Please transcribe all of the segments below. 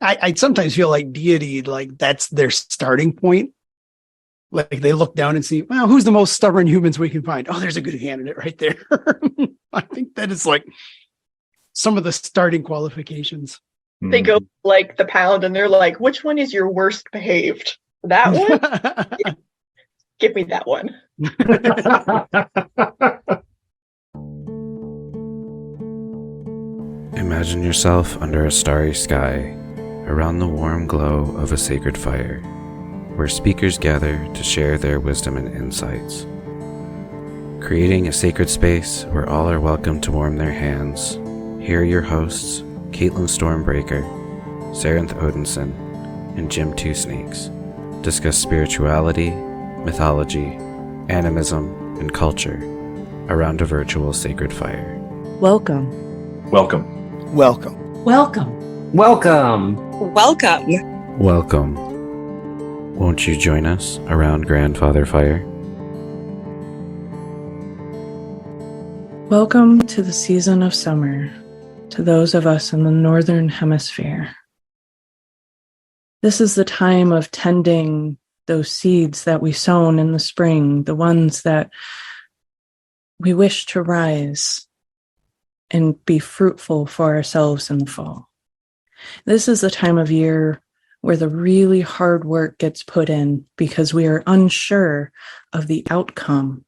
I sometimes feel like deity, like that's their starting point. Like they look down and see, well, who's the most stubborn humans we can find? Oh, there's a good candidate right there. I think that is like some of the starting qualifications. They go like the pound and they're like, which one is your worst behaved? That one? Yeah. Give me that one. Imagine yourself under a starry sky, around the warm glow of a sacred fire, where speakers gather to share their wisdom and insights. Creating a sacred space where all are welcome to warm their hands, here are your hosts, Caitlin Stormbreaker, Sarenth Odinson, and Jim Two Snakes, discuss spirituality, mythology, animism, and culture around a virtual sacred fire. Welcome. Welcome. Welcome. Welcome. Welcome. Welcome. Welcome. Won't you join us around Grandfather Fire? Welcome to the season of summer, to those of us in the Northern Hemisphere. This is the time of tending those seeds that we sown in the spring, the ones that we wish to rise and be fruitful for ourselves in the fall. This is the time of year where the really hard work gets put in because we are unsure of the outcome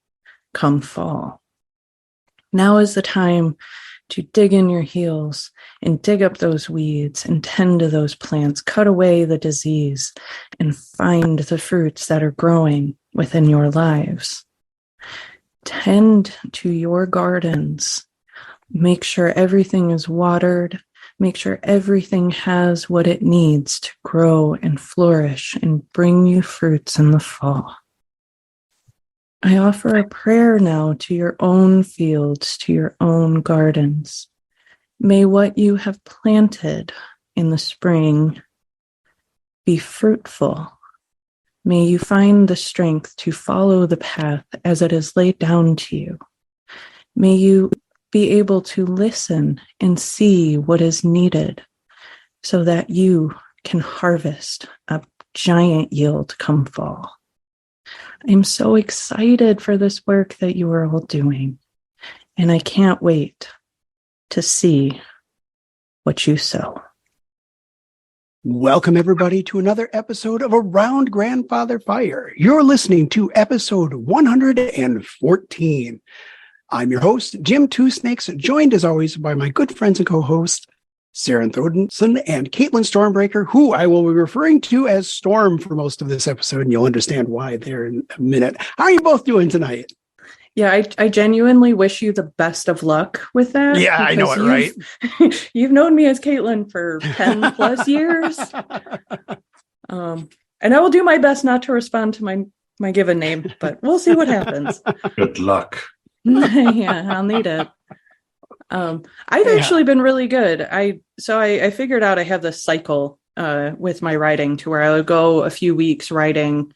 come fall. Now is the time to dig in your heels and dig up those weeds and tend to those plants, cut away the disease, and find the fruits that are growing within your lives. Tend to your gardens. Make sure everything is watered. Make sure everything has what it needs to grow and flourish and bring you fruits in the fall. I offer a prayer now to your own fields, to your own gardens. May what you have planted in the spring be fruitful. May you find the strength to follow the path as it is laid down to you. May you be able to listen and see what is needed so that you can harvest a giant yield come fall. I'm so excited for this work that you are all doing, and I can't wait to see what you sow. Welcome, everybody, to another episode of Around Grandfather Fire. You're listening to episode 114. I'm your host, Jim Two Snakes, joined as always by my good friends and co-hosts, Sarenth Odinson and Caitlin Stormbreaker, who I will be referring to as Storm for most of this episode, and you'll understand why there in a minute. How are you both doing tonight? Yeah, I genuinely wish you the best of luck with that. Yeah, I know it, right? You've known me as Caitlin for 10 plus years. And I will do my best not to respond to my given name, but we'll see what happens. Good luck. Yeah, I'll need it. I've actually been really good. I figured out I have this cycle with my writing to where I would go a few weeks writing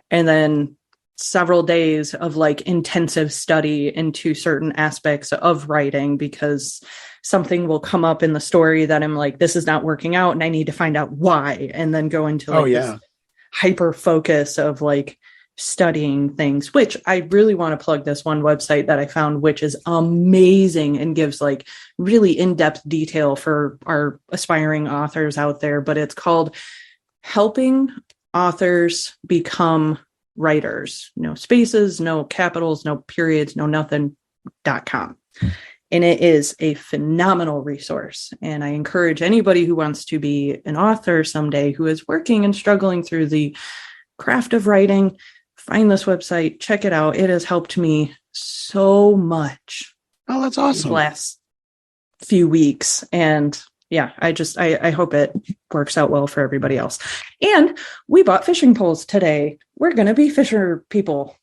and then several days of like intensive study into certain aspects of writing because something will come up in the story that I'm like, this is not working out and I need to find out why, and then go into this hyper focus of like studying things, which I really want to plug this one website that I found, which is amazing and gives like really in-depth detail for our aspiring authors out there. But it's called Helping Authors Become Writers. No spaces, no capitals, no periods, no nothing.com. And it is a phenomenal resource. And I encourage anybody who wants to be an author someday, who is working and struggling through the craft of writing, find this website, check it out. It has helped me so much. Oh, that's awesome. The last few weeks. And yeah, I hope it works out well for everybody else. And we bought fishing poles today. We're going to be fisher people.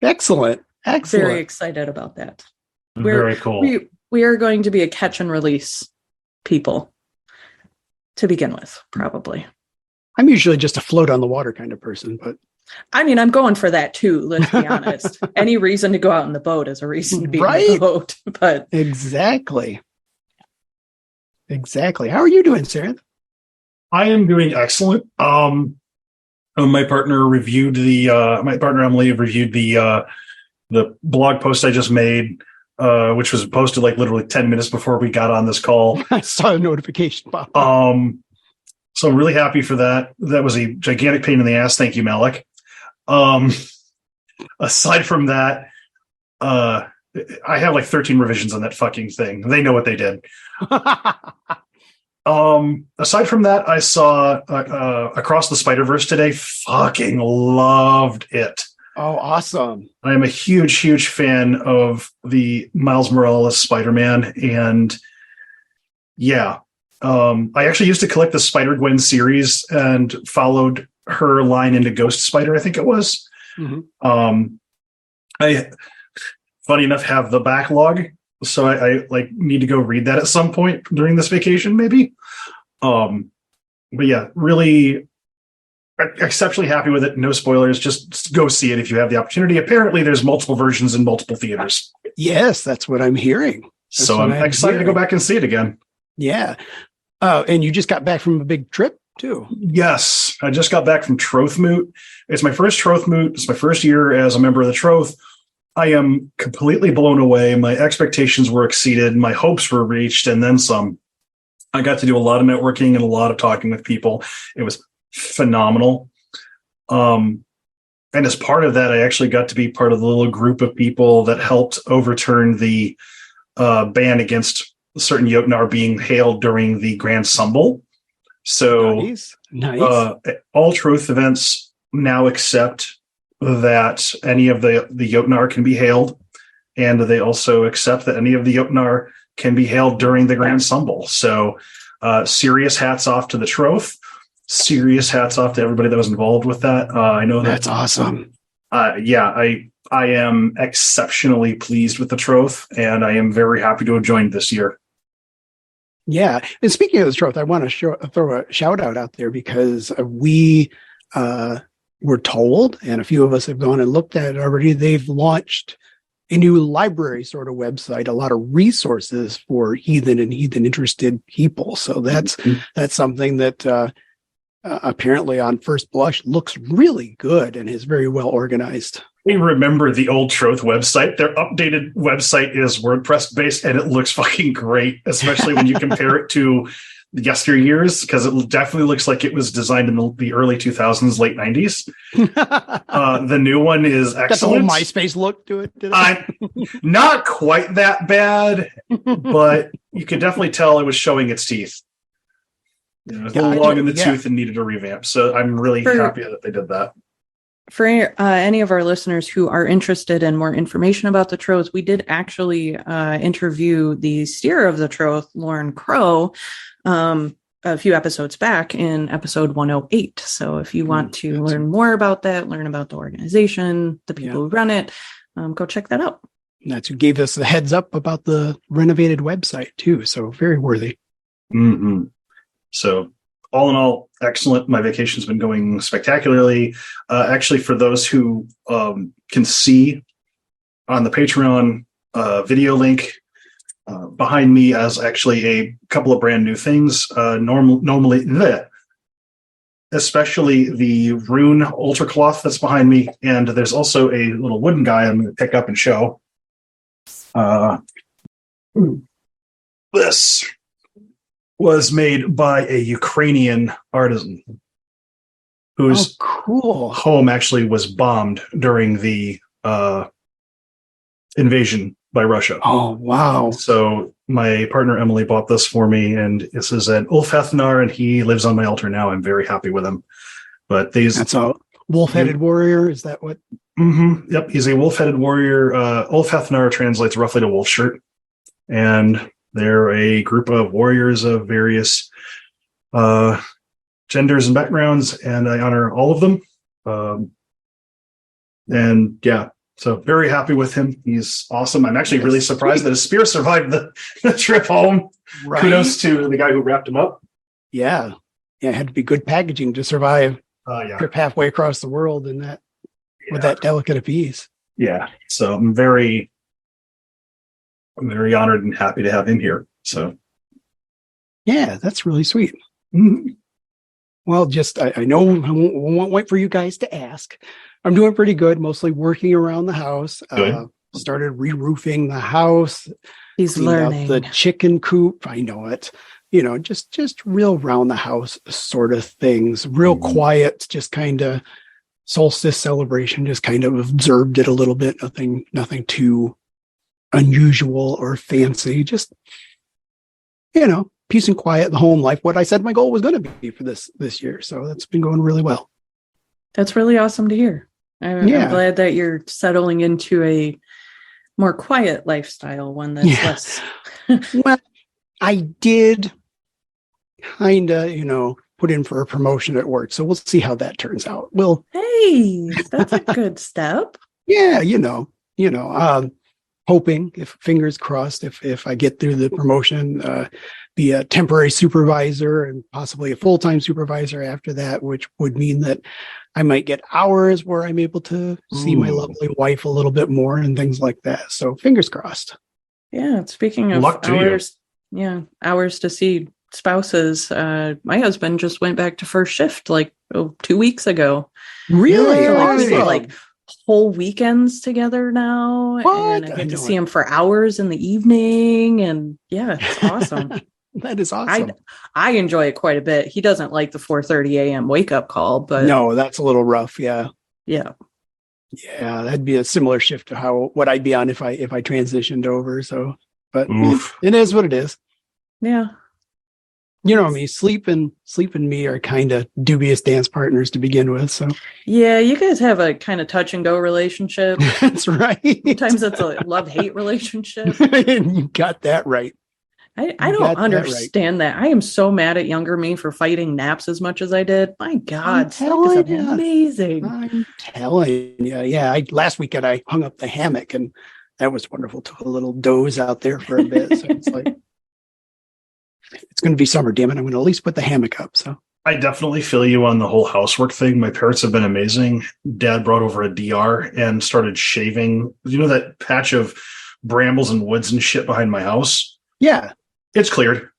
Excellent. Very excited about that. Very cool. We are going to be a catch and release people to begin with, probably. I'm usually just a float on the water kind of person, but I mean, I'm going for that too, let's be honest. Any reason to go out in the boat is a reason to be in the boat. But exactly. Exactly. How are you doing, Sarah? I am doing excellent. My partner Emily reviewed the blog post I just made, which was posted like literally 10 minutes before we got on this call. I saw a notification pop up. So I'm really happy for that. That was a gigantic pain in the ass. Thank you, Malik. Aside from that, I have like 13 revisions on that fucking thing. They know what they did. Aside from that, I saw Across the Spider-Verse today. Fucking loved it. Oh, awesome. I am a huge, huge fan of the Miles Morales Spider-Man. And yeah, I actually used to collect the Spider-Gwen series and followed her line into Ghost Spider, I think it was. Mm-hmm. I, funny enough, have the backlog. So I like need to go read that at some point during this vacation, maybe. But yeah, really exceptionally happy with it. No spoilers. Just go see it if you have the opportunity. Apparently, there's multiple versions in multiple theaters. Yes, that's what I'm hearing. So I'm excited to go back and see it again. Yeah. And you just got back from a big trip too. Yes, I just got back from Trothmoot. It's my first Trothmoot. It's my first year as a member of the Troth. I am completely blown away. My expectations were exceeded. My hopes were reached, and then some. I got to do a lot of networking and a lot of talking with people. It was phenomenal. And as part of that, I actually got to be part of the little group of people that helped overturn the ban against certain Jotnar being hailed during the Grand Sumble. So nice. All Troth events now accept that any of the Jotnar can be hailed, and they also accept that any of the Jotnar can be hailed during the Grand Sumble. So serious hats off to the Troth. Serious hats off to everybody that was involved with that. I know that's awesome. Yeah, I am exceptionally pleased with the Troth, and I am very happy to have joined this year. Yeah. And speaking of the Troth, I want to throw a shout out there because we were told, and a few of us have gone and looked at it already, they've launched a new library sort of website, a lot of resources for heathen and heathen interested people. So that's something that apparently on first blush looks really good and is very well organized. We remember the old Troth website. Their updated website is WordPress based, and it looks fucking great, especially when you compare it to yesteryears, because it definitely looks like it was designed in the early 2000s, late 90s. The new one is excellent. Got the whole MySpace look to it. Not quite that bad, but you could definitely tell it was showing its teeth. It was a little long in the tooth and needed a revamp. So I'm really happy that they did that. For any of our listeners who are interested in more information about the Troth, we did actually interview the steer of the Troth, Lauren Crow, a few episodes back in episode 108. So if you want to learn more about that, learn about the organization, the people who run it, go check that out. That's who gave us the heads up about the renovated website too. So very worthy. Mm-hmm. So all in all, excellent. My vacation's been going spectacularly. Actually, for those who can see on the Patreon video link behind me as actually a couple of brand new things. Normally, especially the rune ultra cloth that's behind me, and there's also a little wooden guy I'm going to pick up and show. This was made by a Ukrainian artisan whose home actually was bombed during the invasion by Russia. Oh, wow. So my partner Emily bought this for me, and this is an Ulfethnar, and he lives on my altar now. I'm very happy with him. But that's a wolf-headed warrior. Is that what? Mm-hmm. Yep, he's a wolf-headed warrior. Ulfethnar translates roughly to wolf shirt, and they're a group of warriors of various genders and backgrounds, and I honor all of them. And yeah, so very happy with him. He's awesome. I'm actually really surprised that his spear survived the trip home. Right. Kudos to the guy who wrapped him up. Yeah. Yeah, it had to be good packaging to survive trip halfway across the world in that with that delicate a piece. Yeah. So I'm very honored and happy to have him here. So Yeah, that's really sweet. Mhm. Well, just I know I won't wait for you guys to ask. I'm doing pretty good, mostly working around the house. Good. Started re-roofing the house, He's cleaned out the learning. chicken coop. I know it. Just real round the house sort of things. Real Mhm. quiet, just kind of solstice celebration. Just kind of observed it a little bit. Nothing too unusual or fancy. Just peace and quiet, the home life. What I said my goal was going to be for this year. So that's been going really well. That's really awesome to hear. I'm Yeah. glad that you're settling into a more quiet lifestyle, one that's Yeah. less. Well, I did kind of, put in for a promotion at work. So we'll see how that turns out. Well, Hey, that's a good step. yeah, hoping, if fingers crossed, if I get through the promotion, be a temporary supervisor and possibly a full-time supervisor after that, which would mean that I might get hours where I'm able to see my Ooh. lovely wife a little bit more and things like that. So fingers crossed. Yeah, speaking of Luck to you. hours, hours to see spouses. My husband just went back to first shift like 2 weeks ago. Really? Yay. So we get Awesome. like whole weekends together now, What? and I I get to know see it. him for hours in the evening, and yeah, it's awesome. That is awesome. I enjoy it quite a bit. He doesn't like the 4:30 a.m. wake up call, but No, that's a little rough. Yeah. yeah, Yeah, that'd be a similar shift to what I'd be on if I transitioned over. So, but Oof. it is what it is. yeah. You know me, sleep and me are kind of dubious dance partners to begin with. So Yeah, you guys have a kind of touch and go relationship. that's right. Sometimes it's a love-hate relationship. You got that right. I You don't got that understand that. I am so mad at younger me for fighting naps as much as I did. My God, sleep is telling ya. amazing. I'm telling you. Yeah, last weekend I hung up the hammock and that was wonderful. Took a little doze out there for a bit. So it's like, it's going to be summer, damn it. I'm going to at least put the hammock up. So I definitely feel you on the whole housework thing. My parents have been amazing. Dad brought over a DR and started shaving. You know that patch of brambles and woods and shit behind my house? yeah. It's cleared.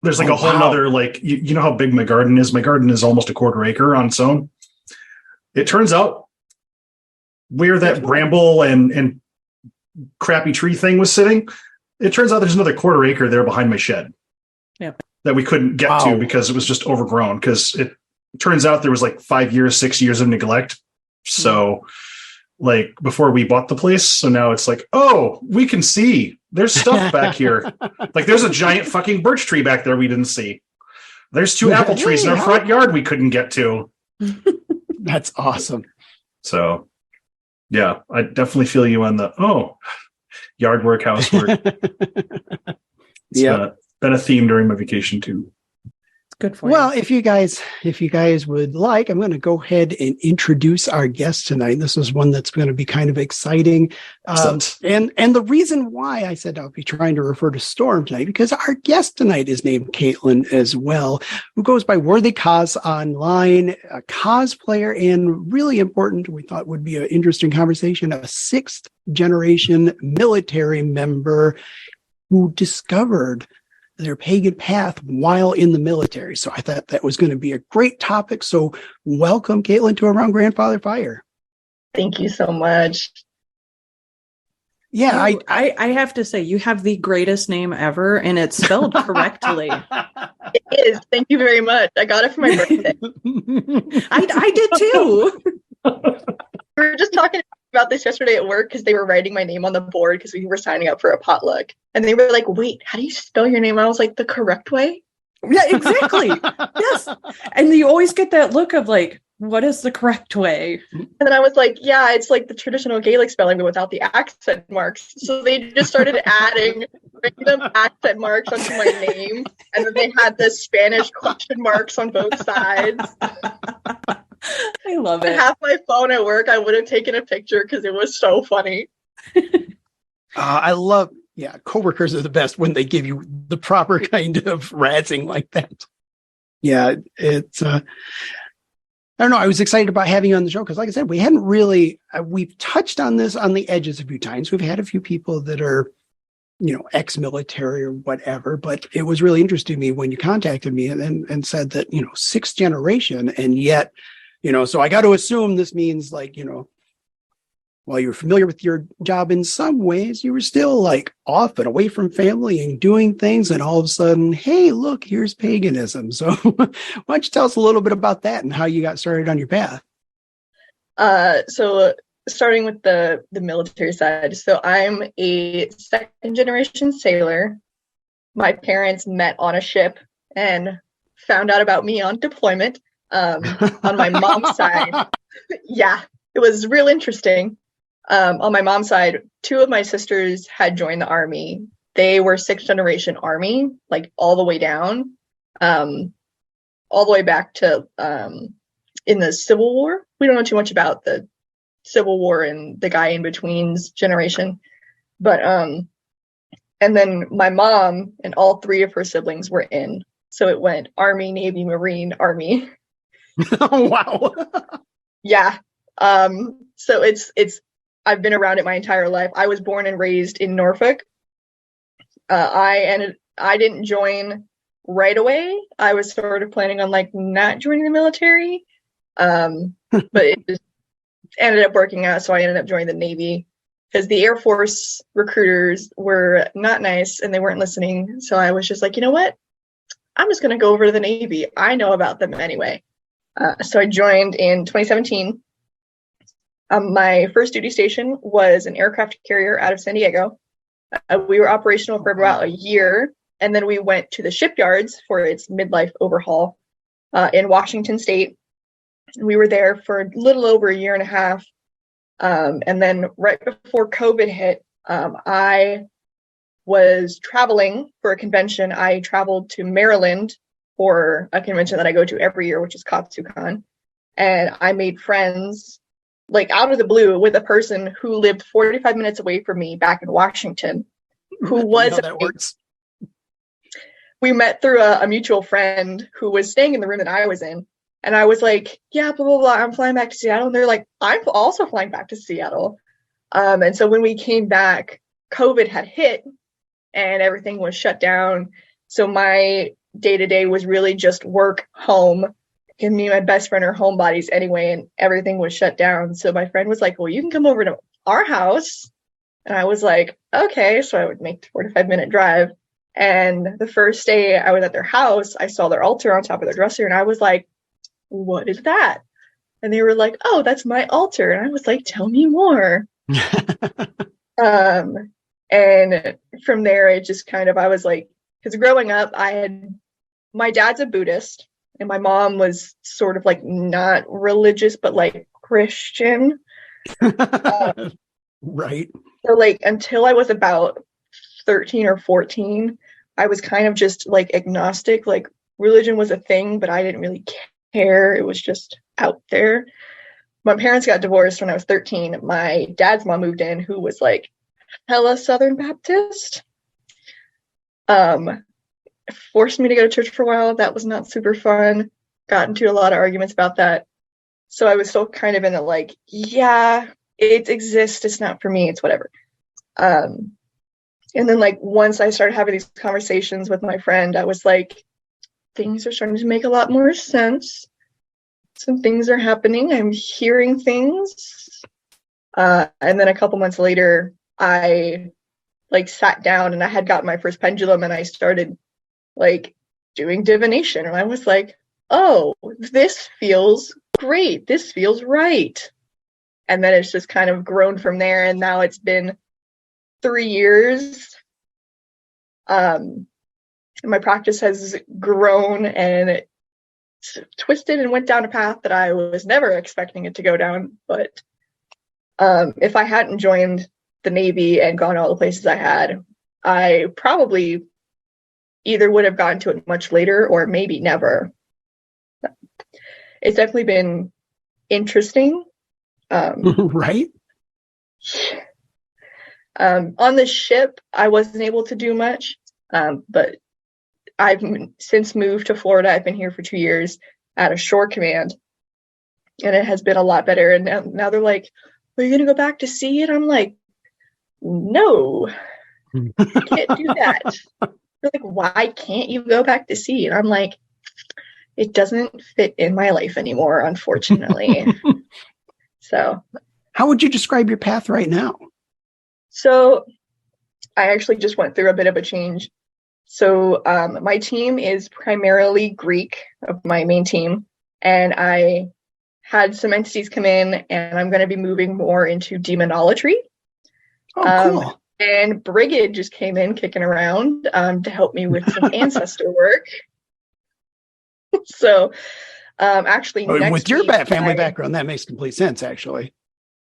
There's like Oh, a whole wow. nother, like, you know how big my garden is? My garden is almost a quarter acre on its own. It turns out where that bramble and crappy tree thing was sitting, it turns out there's another quarter acre there behind my shed. Yep. That we couldn't get to because it was just overgrown. Because it turns out there was like 6 years of neglect. So like before we bought the place. So now it's like, oh, we can see there's stuff back here. Like there's a giant fucking birch tree back there we didn't see. There's 2 apple trees in our front yard we couldn't get to. That's awesome. So yeah, I definitely feel you on the yard work, housework. Yeah. Been a theme during my vacation too. It's good for Well, you. if you guys would like, I'm going to go ahead and introduce our guest tonight. This is one that's going to be kind of exciting. And the reason why I said I'll be trying to refer to Storm tonight, because our guest tonight is named Caitlin as well, who goes by Worthy Cos online, a cosplayer, and really important, we thought would be an interesting conversation, a 6th generation military member who discovered their pagan path while in the military. So I thought that was going to be a great topic. So welcome, Caitlin, to Around Grandfather Fire. Thank you so much. Yeah, I have to say, you have the greatest name ever, and it's spelled correctly. It is. Thank you very much. I got it for my birthday. I did too. We were just talking about this yesterday at work because they were writing my name on the board because we were signing up for a potluck. And they were like, wait, how do you spell your name? I was like, the correct way? Yeah, exactly. Yes. And you always get that look of like, what is the correct way? And then I was like, yeah, it's like the traditional Gaelic spelling, but without the accent marks. So they just started adding random accent marks onto my name. And then they had the Spanish question marks on both sides. I love I it. have my phone at work. I would have taken a picture because it was so funny. I love, coworkers are the best when they give you the proper kind of razzing like that. Yeah, it's, I don't know. I was excited about having you on the show because, like I said, we hadn't really, we've touched on this on the edges a few times. We've had a few people that are ex-military or whatever. But it was really interesting to me when you contacted me and said that, sixth generation. And yet, so I got to assume this means like, while you were familiar with your job in some ways, you were still like off and away from family and doing things. And all of a sudden, hey, look, here's paganism. So why don't you tell us a little bit about that and how you got started on your path? So starting with the military side. So I'm a second generation sailor. My parents met on a ship and found out about me on deployment. On my mom's side, yeah, it was real interesting. On my mom's side, two of my sisters had joined the army. They were sixth generation army, like all the way down, all the way back to in the Civil War. We don't know too much about the Civil War and the guy in between's generation, but and then my mom and all three of her siblings were in. So it went Army, Navy, Marine, Army. Oh, wow. Yeah. So it's I've been around it my entire life. I was born and raised in Norfolk. I didn't join right away. I was sort of planning on like not joining the military. But it just ended up working out. So I ended up joining the Navy because the Air Force recruiters were not nice and they weren't listening. So I was just like, you know what? I'm just going to go over to the Navy. I know about them anyway. So I joined in 2017. My first duty station was an aircraft carrier out of San Diego. We were operational for about a year, and then we went to the shipyards for its midlife overhaul in Washington State. We were there for a little over a year and a half. And then right before COVID hit, I was traveling for a convention. I traveled to Maryland for a convention that I go to every year, which is COTSUCON. And I made friends like out of the blue with a person who lived 45 minutes away from me back in Washington, who was, how that works. We met through a mutual friend who was staying in the room that I was in. And I was like, yeah, blah, blah, blah, I'm flying back to Seattle. And they're like, I'm also flying back to Seattle. And so when we came back, COVID had hit and everything was shut down. So my day-to-day was really just work, home. And me and my best friend are homebodies anyway, and everything was shut down. So my friend was like, well, you can come over to our house. And I was like, okay. So I would make the 45-minute drive. And the first day I was at their house, I saw their altar on top of their dresser. And I was like, what is that? And they were like, oh, that's my altar. And I was like, tell me more. And from there, it just kind of, I was like, because growing up, my dad's a Buddhist. And my mom was sort of like not religious, but like Christian. Right. So like until I was about 13 or 14, I was kind of just like agnostic. Like religion was a thing, but I didn't really care. It was just out there. My parents got divorced when I was 13. My dad's mom moved in, who was like hella Southern Baptist. Forced me to go to church for a while. That was not super fun. Got into a lot of arguments about that. So I was still kind of in it like, yeah, it exists. It's not for me. It's whatever. And then like once I started having these conversations with my friend, I was like, things are starting to make a lot more sense. Some things are happening. I'm hearing things. And then a couple months later, I like sat down and I had gotten my first pendulum and I started like doing divination. And I was like, oh, this feels great. This feels right. And then it's just kind of grown from there. And now it's been 3 years. My practice has grown and it's twisted and went down a path that I was never expecting it to go down. But if I hadn't joined the Navy and gone all the places I had, I probably either would have gotten to it much later or maybe never. It's definitely been interesting. Right. On the ship, I wasn't able to do much, but I've since moved to Florida. I've been here for 2 years at a shore command, and it has been a lot better. And now they're like, are you going to go back to sea? And I'm like, no, You can't do that. They're like, why can't you go back to sea? And I'm like, it doesn't fit in my life anymore, unfortunately. So, how would you describe your path right now? So, I actually just went through a bit of a change. So, my team is primarily Greek, of my main team, and I had some entities come in, and I'm going to be moving more into demonolatry. Oh, cool. And Brigid just came in kicking around to help me with some ancestor work. So, actually, next with your week, family background, that makes complete sense, actually.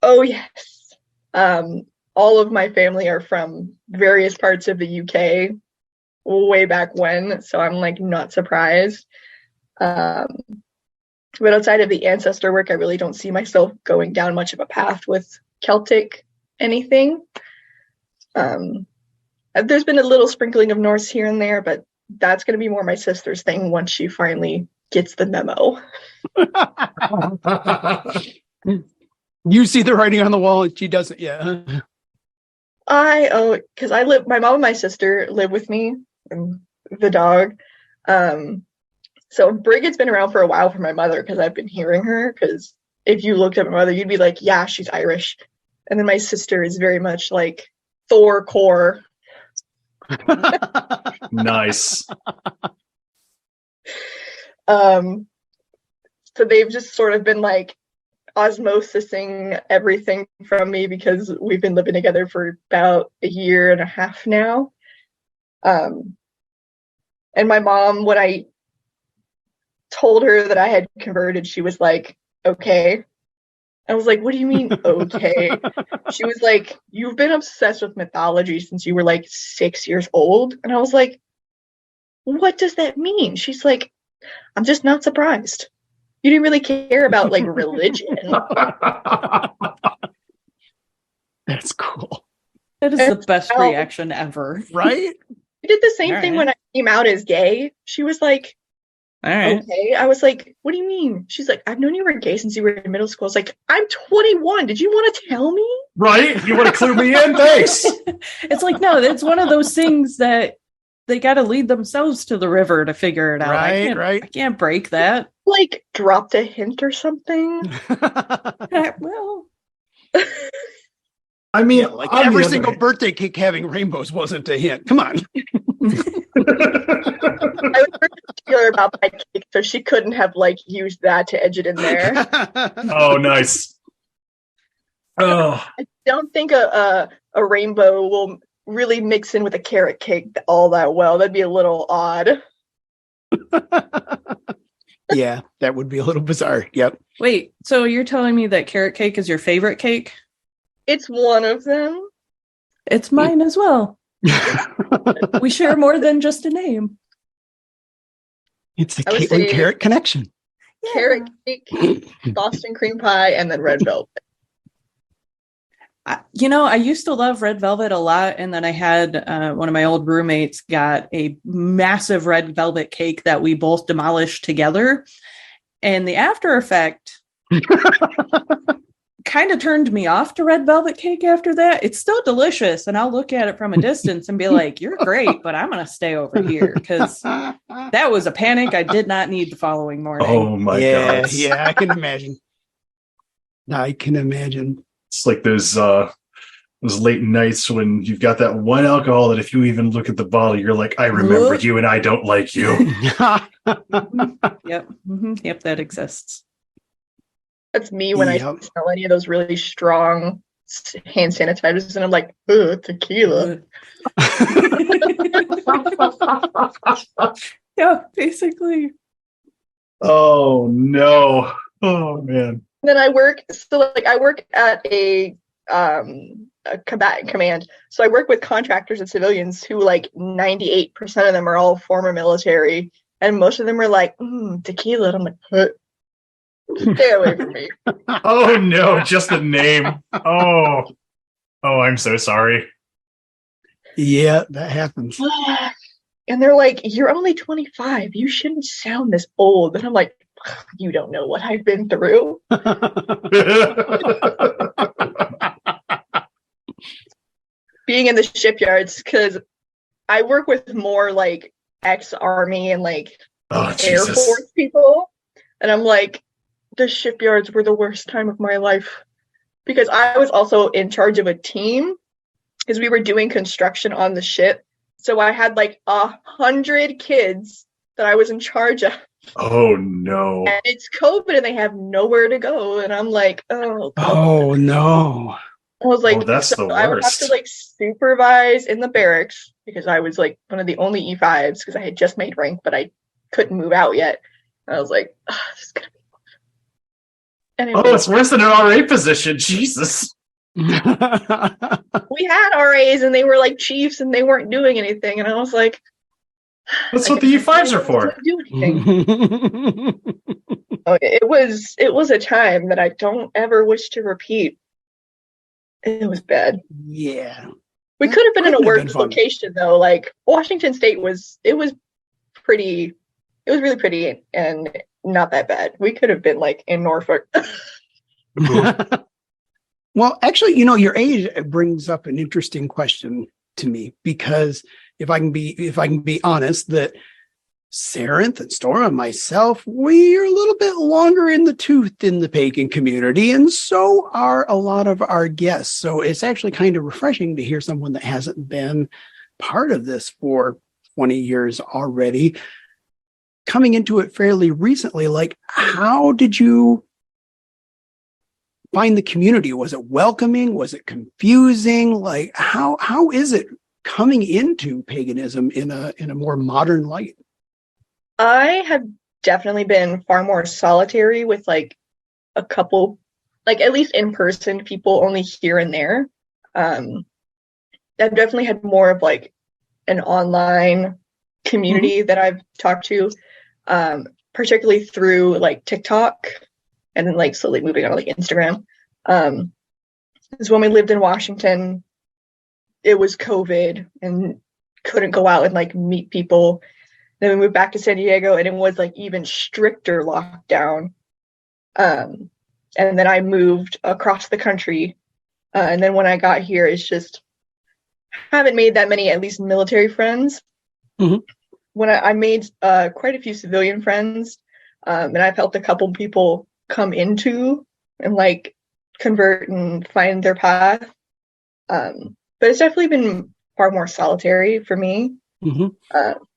Oh, yes. All of my family are from various parts of the UK way back when, so I'm like not surprised. But outside of the ancestor work, I really don't see myself going down much of a path with Celtic anything. There's been a little sprinkling of Norse here and there, but that's going to be more my sister's thing once she finally gets the memo. You see the writing on the wall, and she doesn't. Yeah. Because my mom and my sister live with me and the dog. So Brigid's been around for a while for my mother because I've been hearing her. Because if you looked at my mother, you'd be like, yeah, she's Irish. And then my sister is very much like Thor core. Nice. So they've just sort of been like osmosising everything from me because we've been living together for about a year and a half now. And my mom, when I told her that I had converted, she was like, okay. I was like, what do you mean, okay? She was like, you've been obsessed with mythology since you were like 6 years old. And I was like, what does that mean? She's like, I'm just not surprised. You didn't really care about like religion. That's cool. That is the best reaction ever. Right? I did the same thing when I came out as gay. She was like, all right. Okay. I was like, what do you mean? She's like, I've known you were gay since you were in middle school. I was like, I'm 21. Did you want to tell me? Right? You want to clue me in? Thanks. It's like, no, it's one of those things that they got to lead themselves to the river to figure it out. Right. I can't break that. Like, dropped a hint or something. Well, I mean, yeah, like every single birthday cake having rainbows wasn't a hint. Come on. I was particular about my cake, so she couldn't have like used that to edge it in there. Oh, nice. Oh, I don't think a rainbow will really mix in with a carrot cake all that well. That'd be a little odd. Yeah, that would be a little bizarre. Yep. Wait, so you're telling me that carrot cake is your favorite cake? It's one of them. It's mine as well. We share more than just a name. It's a Caitlin carrot connection. Carrot cake, Boston cream pie, and then red velvet. I used to love red velvet a lot, and then I had one of my old roommates got a massive red velvet cake that we both demolished together, and the after effect kind of turned me off to red velvet cake after that. It's still delicious, and I'll look at it from a distance and be like, you're great, but I'm going to stay over here because that was a panic I did not need the following morning. Oh my God. Yeah, I can imagine. It's like those late nights when you've got that one alcohol that if you even look at the bottle, you're like, I remember you and I don't like you. Yep. Mm-hmm. Yep, that exists. That's me when I smell any of those really strong hand sanitizers, and I'm like, ugh, tequila. Yeah, basically. Oh no. Oh man. Then I work at a combatant command. So I work with contractors and civilians who like 98% of them are all former military, and most of them are like, tequila. And I'm like, stay away from me. Oh no, just the name. Oh, I'm so sorry. Yeah, that happens. And they're like, you're only 25. You shouldn't sound this old. And I'm like, you don't know what I've been through. being in the shipyards, because I work with more like ex-army and like Oh, Air Jesus. Force people, and I'm like, the shipyards were the worst time of my life, because I was also in charge of a team because we were doing construction on the ship. So I had like 100 kids that I was in charge of. Oh, no. And it's COVID and they have nowhere to go. And I'm like, oh, God. Oh no. I was like, Oh, that's the I would have to worst. like supervise in the barracks because I was like one of the only E5s because I had just made rank, but I couldn't move out yet. And I was like, oh, this is gonna be. And Oh, it's worse than an RA position. Jesus. we had RAs and they were like chiefs and they weren't doing anything. And I was like, That's what the E5s are for. Do anything. Oh, it was a time that I don't ever wish to repeat. It was bad. Yeah. We could have been in a Couldn't have worse been fun. location though. Like Washington State was pretty. It was really pretty and not that bad. We could have been like in Norfolk. Well, actually, you know, your age brings up an interesting question to me, because if I can be honest, that Sarenth and Storm and myself, we are a little bit longer in the tooth in the pagan community, and so are a lot of our guests. So it's actually kind of refreshing to hear someone that hasn't been part of this for 20 years already, coming into it fairly recently. Like, how did you find the community? Was it welcoming? Was it confusing? Like, how is it coming into paganism in a more modern light? I have definitely been far more solitary with like a couple, like at least in person people only here and there. I've definitely had more of like an online community that I've talked to, particularly through like TikTok and then like slowly moving on to like Instagram. Because when we lived in Washington, it was COVID and couldn't go out and like meet people. Then we moved back to San Diego and it was like even stricter lockdown. And then I moved across the country. And then when I got here, it's just haven't made that many, at least military friends. Mm-hmm. When I made quite a few civilian friends, and I've helped a couple people come into and like convert and find their path. But it's definitely been far more solitary for me. Mm-hmm.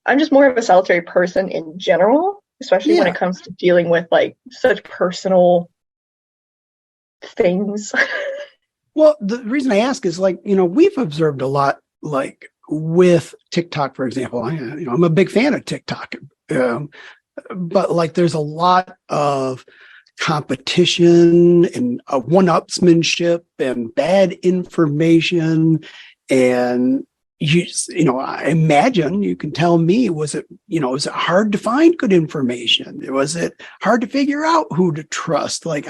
I'm just more of a solitary person in general, especially when it comes to dealing with like such personal things. Well, the reason I ask is, like, you know, we've observed a lot, like with TikTok, for example. I'm a big fan of TikTok, but like there's a lot of competition and one-upsmanship and bad information. And you know, I imagine you can tell me, was it hard to find good information? Was it hard to figure out who to trust? Like,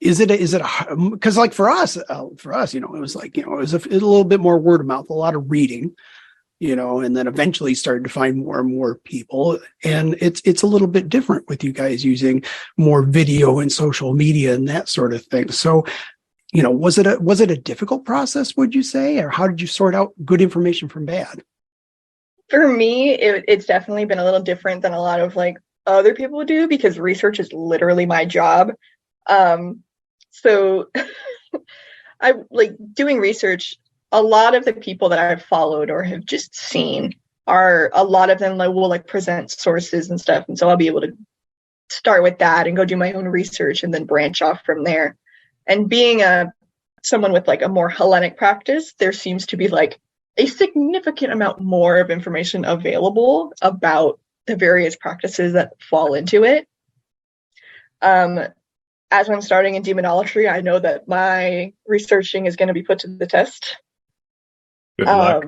is it because like for us, you know, it was like, you know, it was a little bit more word of mouth, a lot of reading, you know, and then eventually started to find more and more people. And it's a little bit different with you guys using more video and social media and that sort of thing. So, you know, was it a difficult process, would you say, or how did you sort out good information from bad? For me, it's definitely been a little different than a lot of like other people do, because research is literally my job. So I like doing research. A lot of the people that I've followed or have just seen a lot of them will like present sources and stuff. And so I'll be able to start with that and go do my own research and then branch off from there. And being someone with like a more Hellenic practice, there seems to be like a significant amount more of information available about the various practices that fall into it. As I'm starting in demonology, I know that my researching is going to be put to the test. Good luck.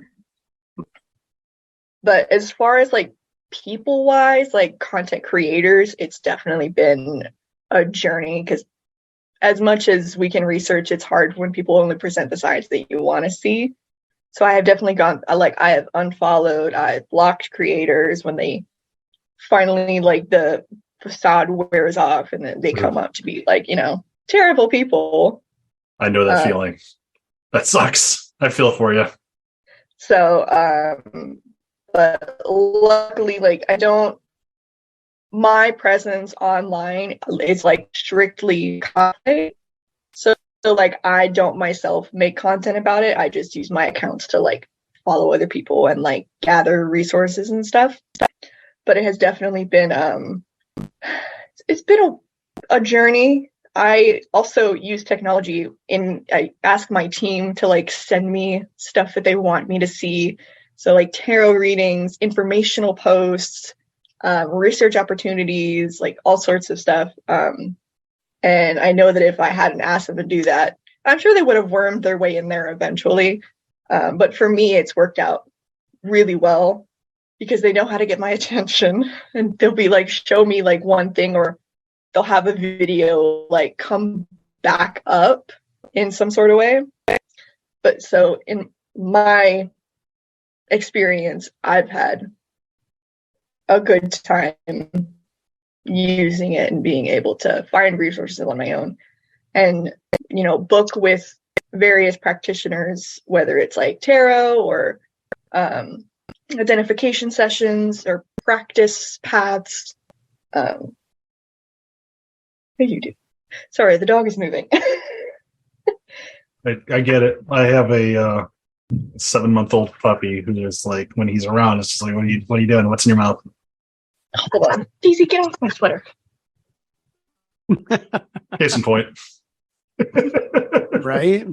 But as far as like people-wise, like content creators, it's definitely been a journey, because as much as we can research, it's hard when people only present the sides that you want to see. So I have definitely I have unfollowed, I've blocked creators when they finally like the facade wears off and then they come up to be like, you know, terrible people. I know that feeling. That sucks. I feel for you. So, but luckily, like, my presence online is like strictly cosplay. So like, I don't myself make content about it. I just use my accounts to like follow other people and like gather resources and stuff. But it has definitely been, it's been a journey. I also use technology I ask my team to like send me stuff that they want me to see. So like tarot readings, informational posts, research opportunities, like all sorts of stuff. And I know that if I hadn't asked them to do that, I'm sure they would have wormed their way in there eventually. But for me, it's worked out really well because they know how to get my attention, and they'll be like, show me like one thing, or they'll have a video like come back up in some sort of way. But so in my experience, I've had a good time using it and being able to find resources on my own and, you know, book with various practitioners, whether it's like tarot or identification sessions or practice paths. What do you do? Sorry, the dog is moving. I get it. I have a 7-month-old puppy who is like, when he's around, it's just like, what are you doing? What's in your mouth? Hold on. Daisy, get off my sweater. Case in point. Right?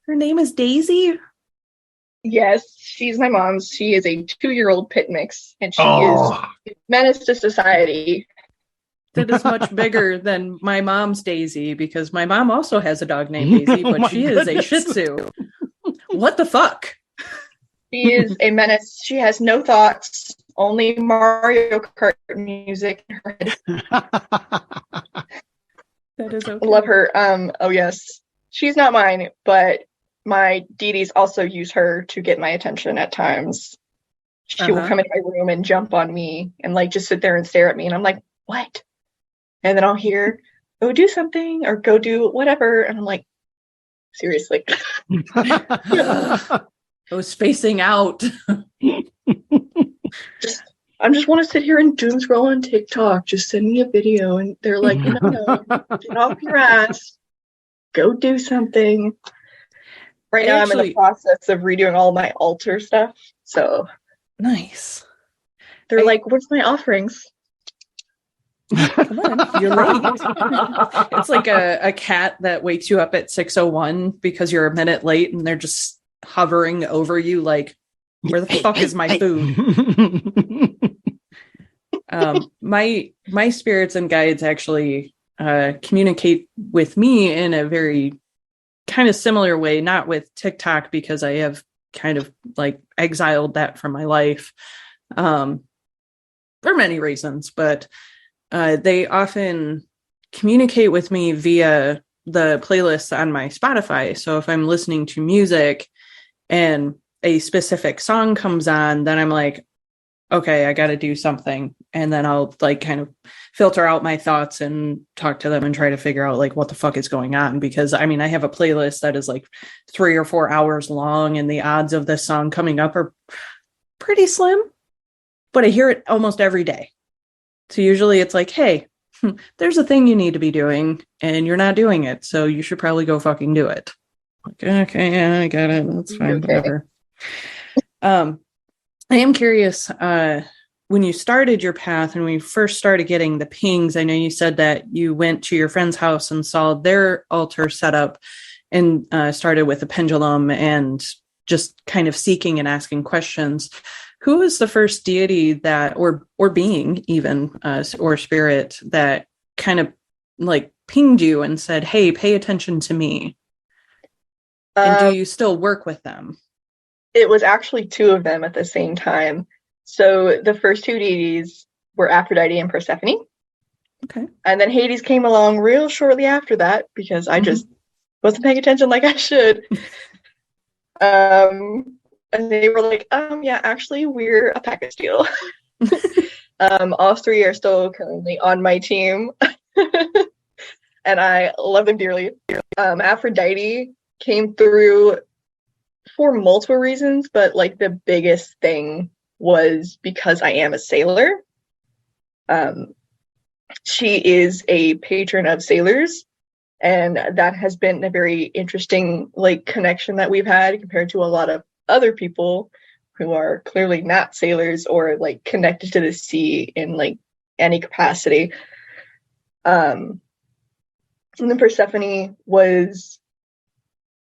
Her name is Daisy? Yes, she's my mom's. She is a 2-year-old pit mix, and she is a menace to society. That is much bigger than my mom's Daisy, because my mom also has a dog named Daisy, but she is a Shih Tzu. What the fuck? She is a menace. She has no thoughts, only Mario Kart music in her head. That is okay. Love her. Oh yes, she's not mine, but my deities also use her to get my attention at times. She will come into my room and jump on me and like just sit there and stare at me, and I'm like, what? And then I'll hear, go do something or go do whatever, and I'm like, seriously. I was spacing out. I just want to sit here and doom scroll on TikTok. Just send me a video. And they're like, no, get off your ass. Go do something. Right now, I'm in the process of redoing all my altar stuff. So nice. They're like, where's my offerings? Come on, you're late. It's like a cat that wakes you up at 6:01 because you're a minute late, and they're just hovering over you like, where the fuck is my food? My spirits and guides actually communicate with me in a very kind of similar way, not with TikTok, because I have kind of like exiled that from my life for many reasons, but they often communicate with me via the playlists on my Spotify. So if I'm listening to music and a specific song comes on, then I'm like, okay, I got to do something. And then I'll like kind of filter out my thoughts and talk to them and try to figure out like what the fuck is going on. Because I mean, I have a playlist that is like 3 or 4 hours long, and the odds of this song coming up are pretty slim, but I hear it almost every day. So usually it's like, hey, there's a thing you need to be doing and you're not doing it. So you should probably go fucking do it. Like, okay, yeah, I got it. That's fine. Okay. Whatever. I am curious, when you started your path and when you first started getting the pings, I know you said that you went to your friend's house and saw their altar set up and started with a pendulum and just kind of seeking and asking questions. Who was the first deity that, or being even, or spirit that kind of like pinged you and said, hey, pay attention to me? And do you still work with them? It was actually 2 of them at the same time. So the first 2 deities were Aphrodite and Persephone. Okay. And then Hades came along real shortly after that because I just wasn't paying attention like I should. And they were like, yeah, actually, we're a package deal. All 3 are still currently on my team. And I love them dearly. Aphrodite came through for multiple reasons, but like the biggest thing was because I am a sailor. She is a patron of sailors, and that has been a very interesting like connection that we've had compared to a lot of other people who are clearly not sailors or like connected to the sea in like any capacity. And then Persephone was,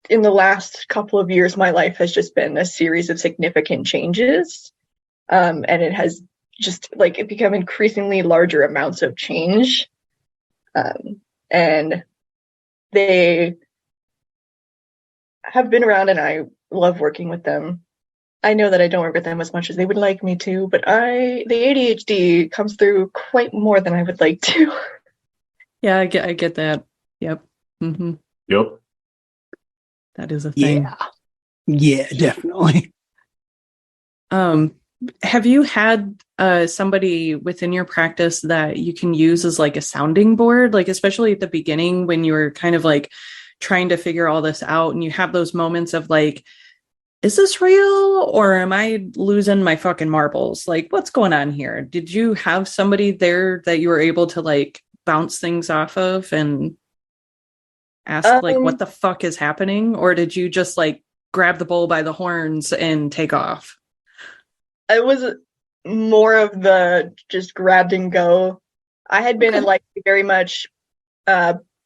in the last couple of years, my life has just been a series of significant changes. And it has just like it become increasingly larger amounts of change. And they have been around and I love working with them. I know that I don't work with them as much as they would like me to, but the ADHD comes through quite more than I would like to. Yeah, I get that. Yep. Mm-hmm. Yep. That is a thing. Yeah, definitely. Have you had somebody within your practice that you can use as like a sounding board, like especially at the beginning when you were kind of like trying to figure all this out and you have those moments of like, is this real or am I losing my fucking marbles? Like, what's going on here? Did you have somebody there that you were able to like bounce things off of and ask like what the fuck is happening? Or did you just like grab the bull by the horns and take off? It was more of the just grabbed and go. I had been like very much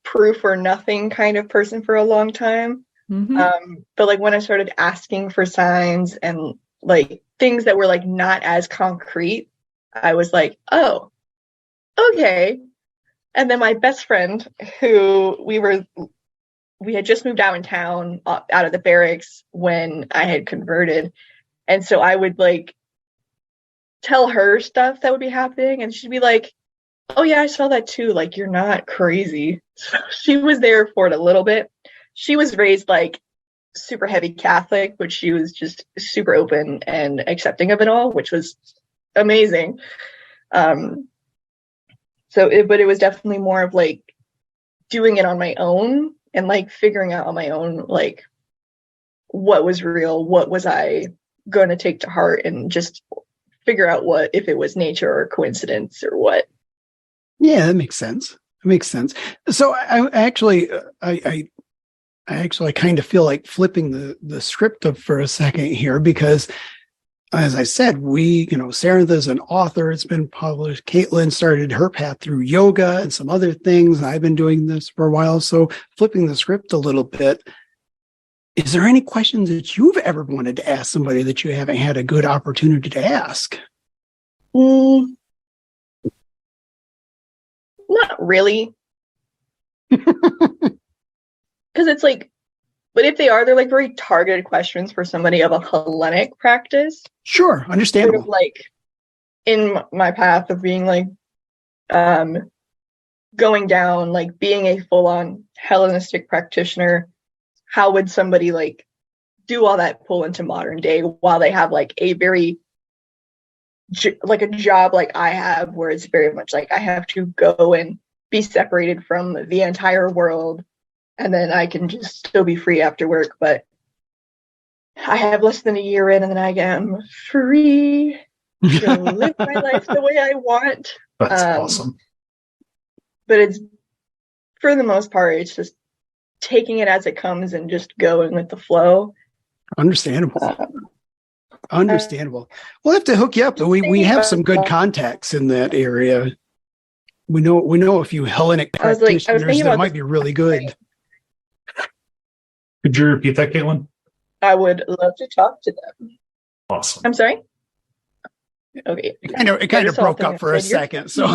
proof or nothing kind of person for a long time. Mm-hmm. But like when I started asking for signs and like things that were like not as concrete, I was like, oh, okay. And then my best friend, who we had just moved out in town, out of the barracks when I had converted. And so I would like tell her stuff that would be happening and she'd be like, oh yeah, I saw that too. Like, you're not crazy. So she was there for it a little bit. She was raised like super heavy Catholic, which she was just super open and accepting of it all, which was amazing. But it was definitely more of like doing it on my own and like figuring out on my own, like what was real, what was I going to take to heart and just figure out what, if it was nature or coincidence or what. Yeah, that makes sense. It makes sense. So I actually kind of feel like flipping the script up for a second here because, as I said, Sarantha's an author. It's been published. Caitlin started her path through yoga and some other things. I've been doing this for a while. So flipping the script a little bit, is there any questions that you've ever wanted to ask somebody that you haven't had a good opportunity to ask? Not really. Because it's like, but if they are, they're like very targeted questions for somebody of a Hellenic practice. Sure, understandable. Sort of like in my path of being like going down, like being a full-on Hellenistic practitioner, how would somebody like do all that pull into modern day while they have like a very like a job like I have, where it's very much like I have to go and be separated from the entire world, and then I can just still be free after work. But I have less than a year in, and then I am free to live my life the way I want. That's awesome. But it's, for the most part, it's just taking it as it comes and just going with the flow. Understandable. Understandable. We'll have to hook you up. We have some good contacts in that area. We know a few Hellenic practitioners that might be really good. Could you repeat that, Caitlin? I would love to talk to them. Awesome. I'm sorry? Okay. It kind of broke up for a second. So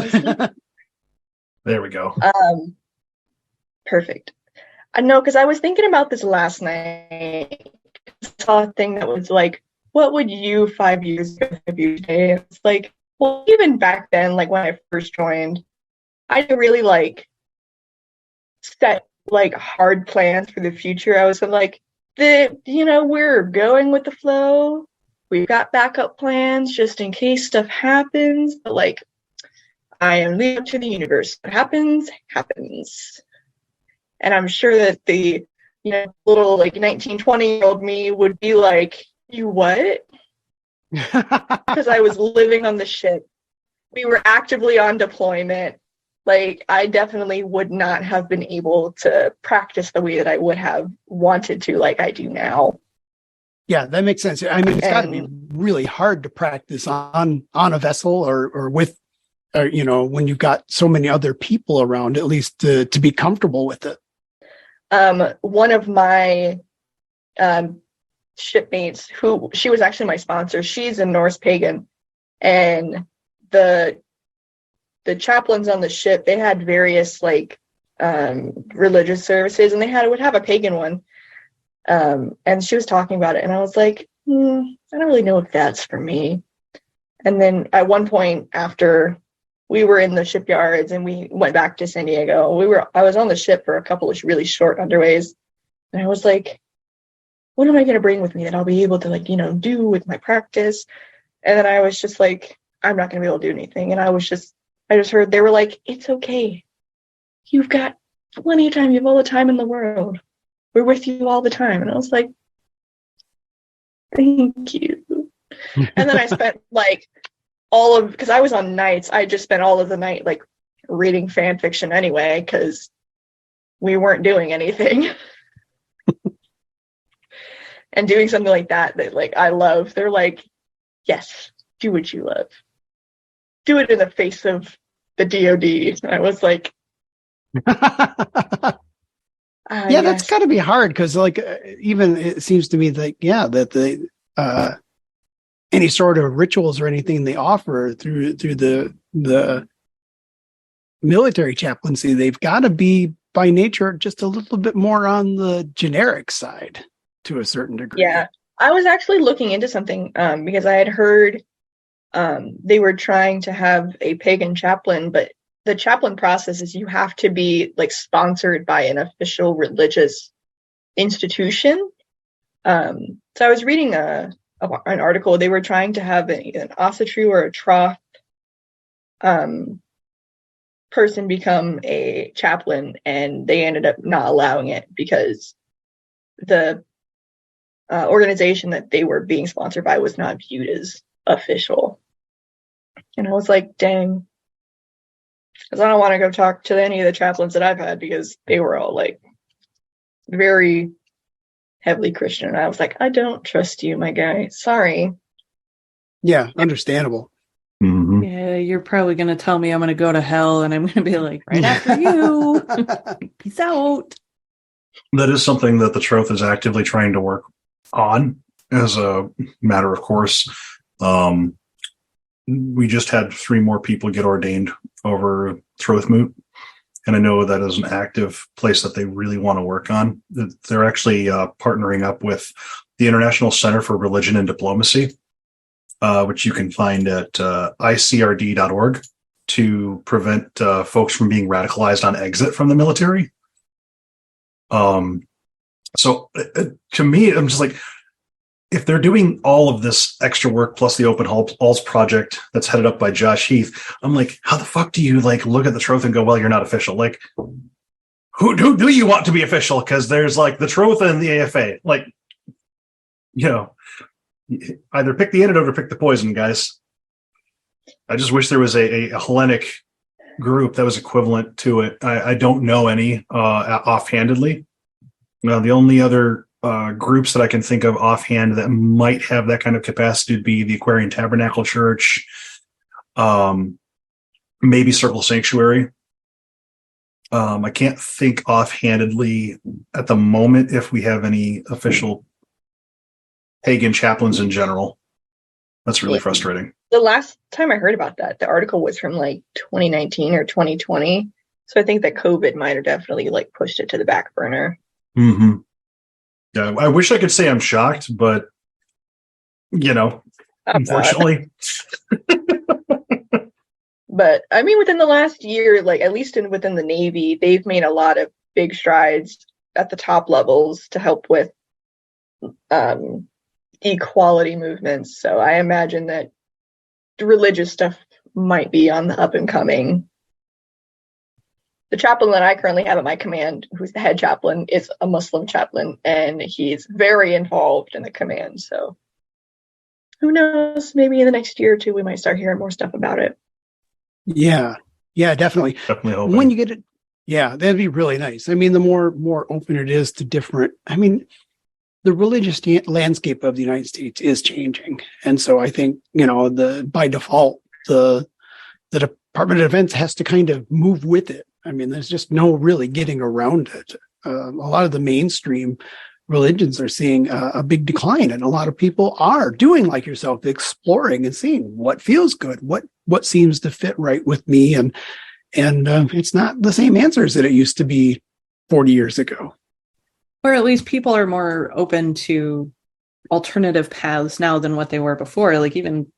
there we go. Perfect. I know, because I was thinking about this last night. I saw a thing that was like, what would you 5 years ago have you today? And it's like, well, even back then, like when I first joined, I didn't really like set like hard plans for the future. I was like, we're going with the flow. We've got backup plans just in case stuff happens. But like, I am leaving to the universe. What happens, happens. And I'm sure that the little like 19, 20-year-old me would be like, you what? Because I was living on the ship. We were actively on deployment. Like, I definitely would not have been able to practice the way that I would have wanted to, like I do now. Yeah, that makes sense. I mean, it's got to be really hard to practice on a vessel or with, when you've got so many other people around, at least to be comfortable with it. One of my shipmates, she was actually my sponsor, she's a Norse pagan, and the chaplains on the ship, they had various like religious services, and would have a pagan one. And she was talking about it, and I was like, I don't really know if that's for me. And then at one point, after we were in the shipyards and we went back to San Diego, I was on the ship for a couple of really short underways, and I was like, what am I going to bring with me that I'll be able to do with my practice? And then I was just like, I'm not going to be able to do anything. And I just heard they were like, it's okay. You've got plenty of time. You have all the time in the world. We're with you all the time. And I was like, thank you. And then I spent because I was on nights, I just spent all of the night like reading fan fiction anyway, because we weren't doing anything. And doing something like that like I love. They're like, yes, do what you love. Do it in the face of the DOD. And I was like, yeah, that's got to be hard because, even it seems to me that that the any sort of rituals or anything they offer through the military chaplaincy, they've got to be by nature just a little bit more on the generic side to a certain degree. Yeah, I was actually looking into something because I had heard they were trying to have a pagan chaplain, but the chaplain process is you have to be like sponsored by an official religious institution. So I was reading an article. They were trying to have an ossetru or a troth person become a chaplain, and they ended up not allowing it because the organization that they were being sponsored by was not viewed as official. And I was like, dang. Because I don't want to go talk to any of the chaplains that I've had, because they were all like very heavily Christian. And I was like, I don't trust you, my guy. Sorry. Yeah, understandable. Mm-hmm. Yeah, you're probably going to tell me I'm going to go to hell, and I'm going to be like, right after you. Peace out. That is something that the Troth is actively trying to work on as a matter of course. We just had 3 more people get ordained over Troth Moot, and I know that is an active place that they really want to work on. They're actually partnering up with the International Center for Religion and Diplomacy, which you can find at icrd.org, to prevent folks from being radicalized on exit from the military. So to me, I'm just like, if they're doing all of this extra work plus the Open Halls project that's headed up by Josh Heath, I'm like, how the fuck do you look at the Troth and go, well, you're not official? Like, who do you want to be official? Because there's the Troth and the AFA. Either pick the antidote or pick the poison, guys. I just wish there was a Hellenic group that was equivalent to it. I don't know any offhandedly. The only other groups that I can think of offhand that might have that kind of capacity would be the Aquarian Tabernacle Church, maybe Circle Sanctuary. I can't think offhandedly at the moment if we have any official pagan chaplains in general. That's really frustrating. The last time I heard about that, the article was from 2019 or 2020. So I think that COVID might have definitely pushed it to the back burner. Mm-hmm. Yeah, I wish I could say I'm shocked, but unfortunately. But I mean, within the last year, at least within the Navy, they've made a lot of big strides at the top levels to help with equality movements. So I imagine that the religious stuff might be on the up and coming. the chaplain that I currently have at my command, who's the head chaplain, is a Muslim chaplain, and he's very involved in the command. So who knows? Maybe in the next year or two, we might start hearing more stuff about it. Yeah, definitely. Definitely hoping. When you get it, yeah, that'd be really nice. I mean, the more open it is to different. I mean, the religious landscape of the United States is changing, and so I think by default the Department of Defense has to kind of move with it. I mean, there's just no really getting around it. A lot of the mainstream religions are seeing a big decline, and a lot of people are doing like yourself, exploring and seeing what feels good, what seems to fit right with me, and it's not the same answers that it used to be 40 years ago. Or at least people are more open to alternative paths now than what they were before. Like even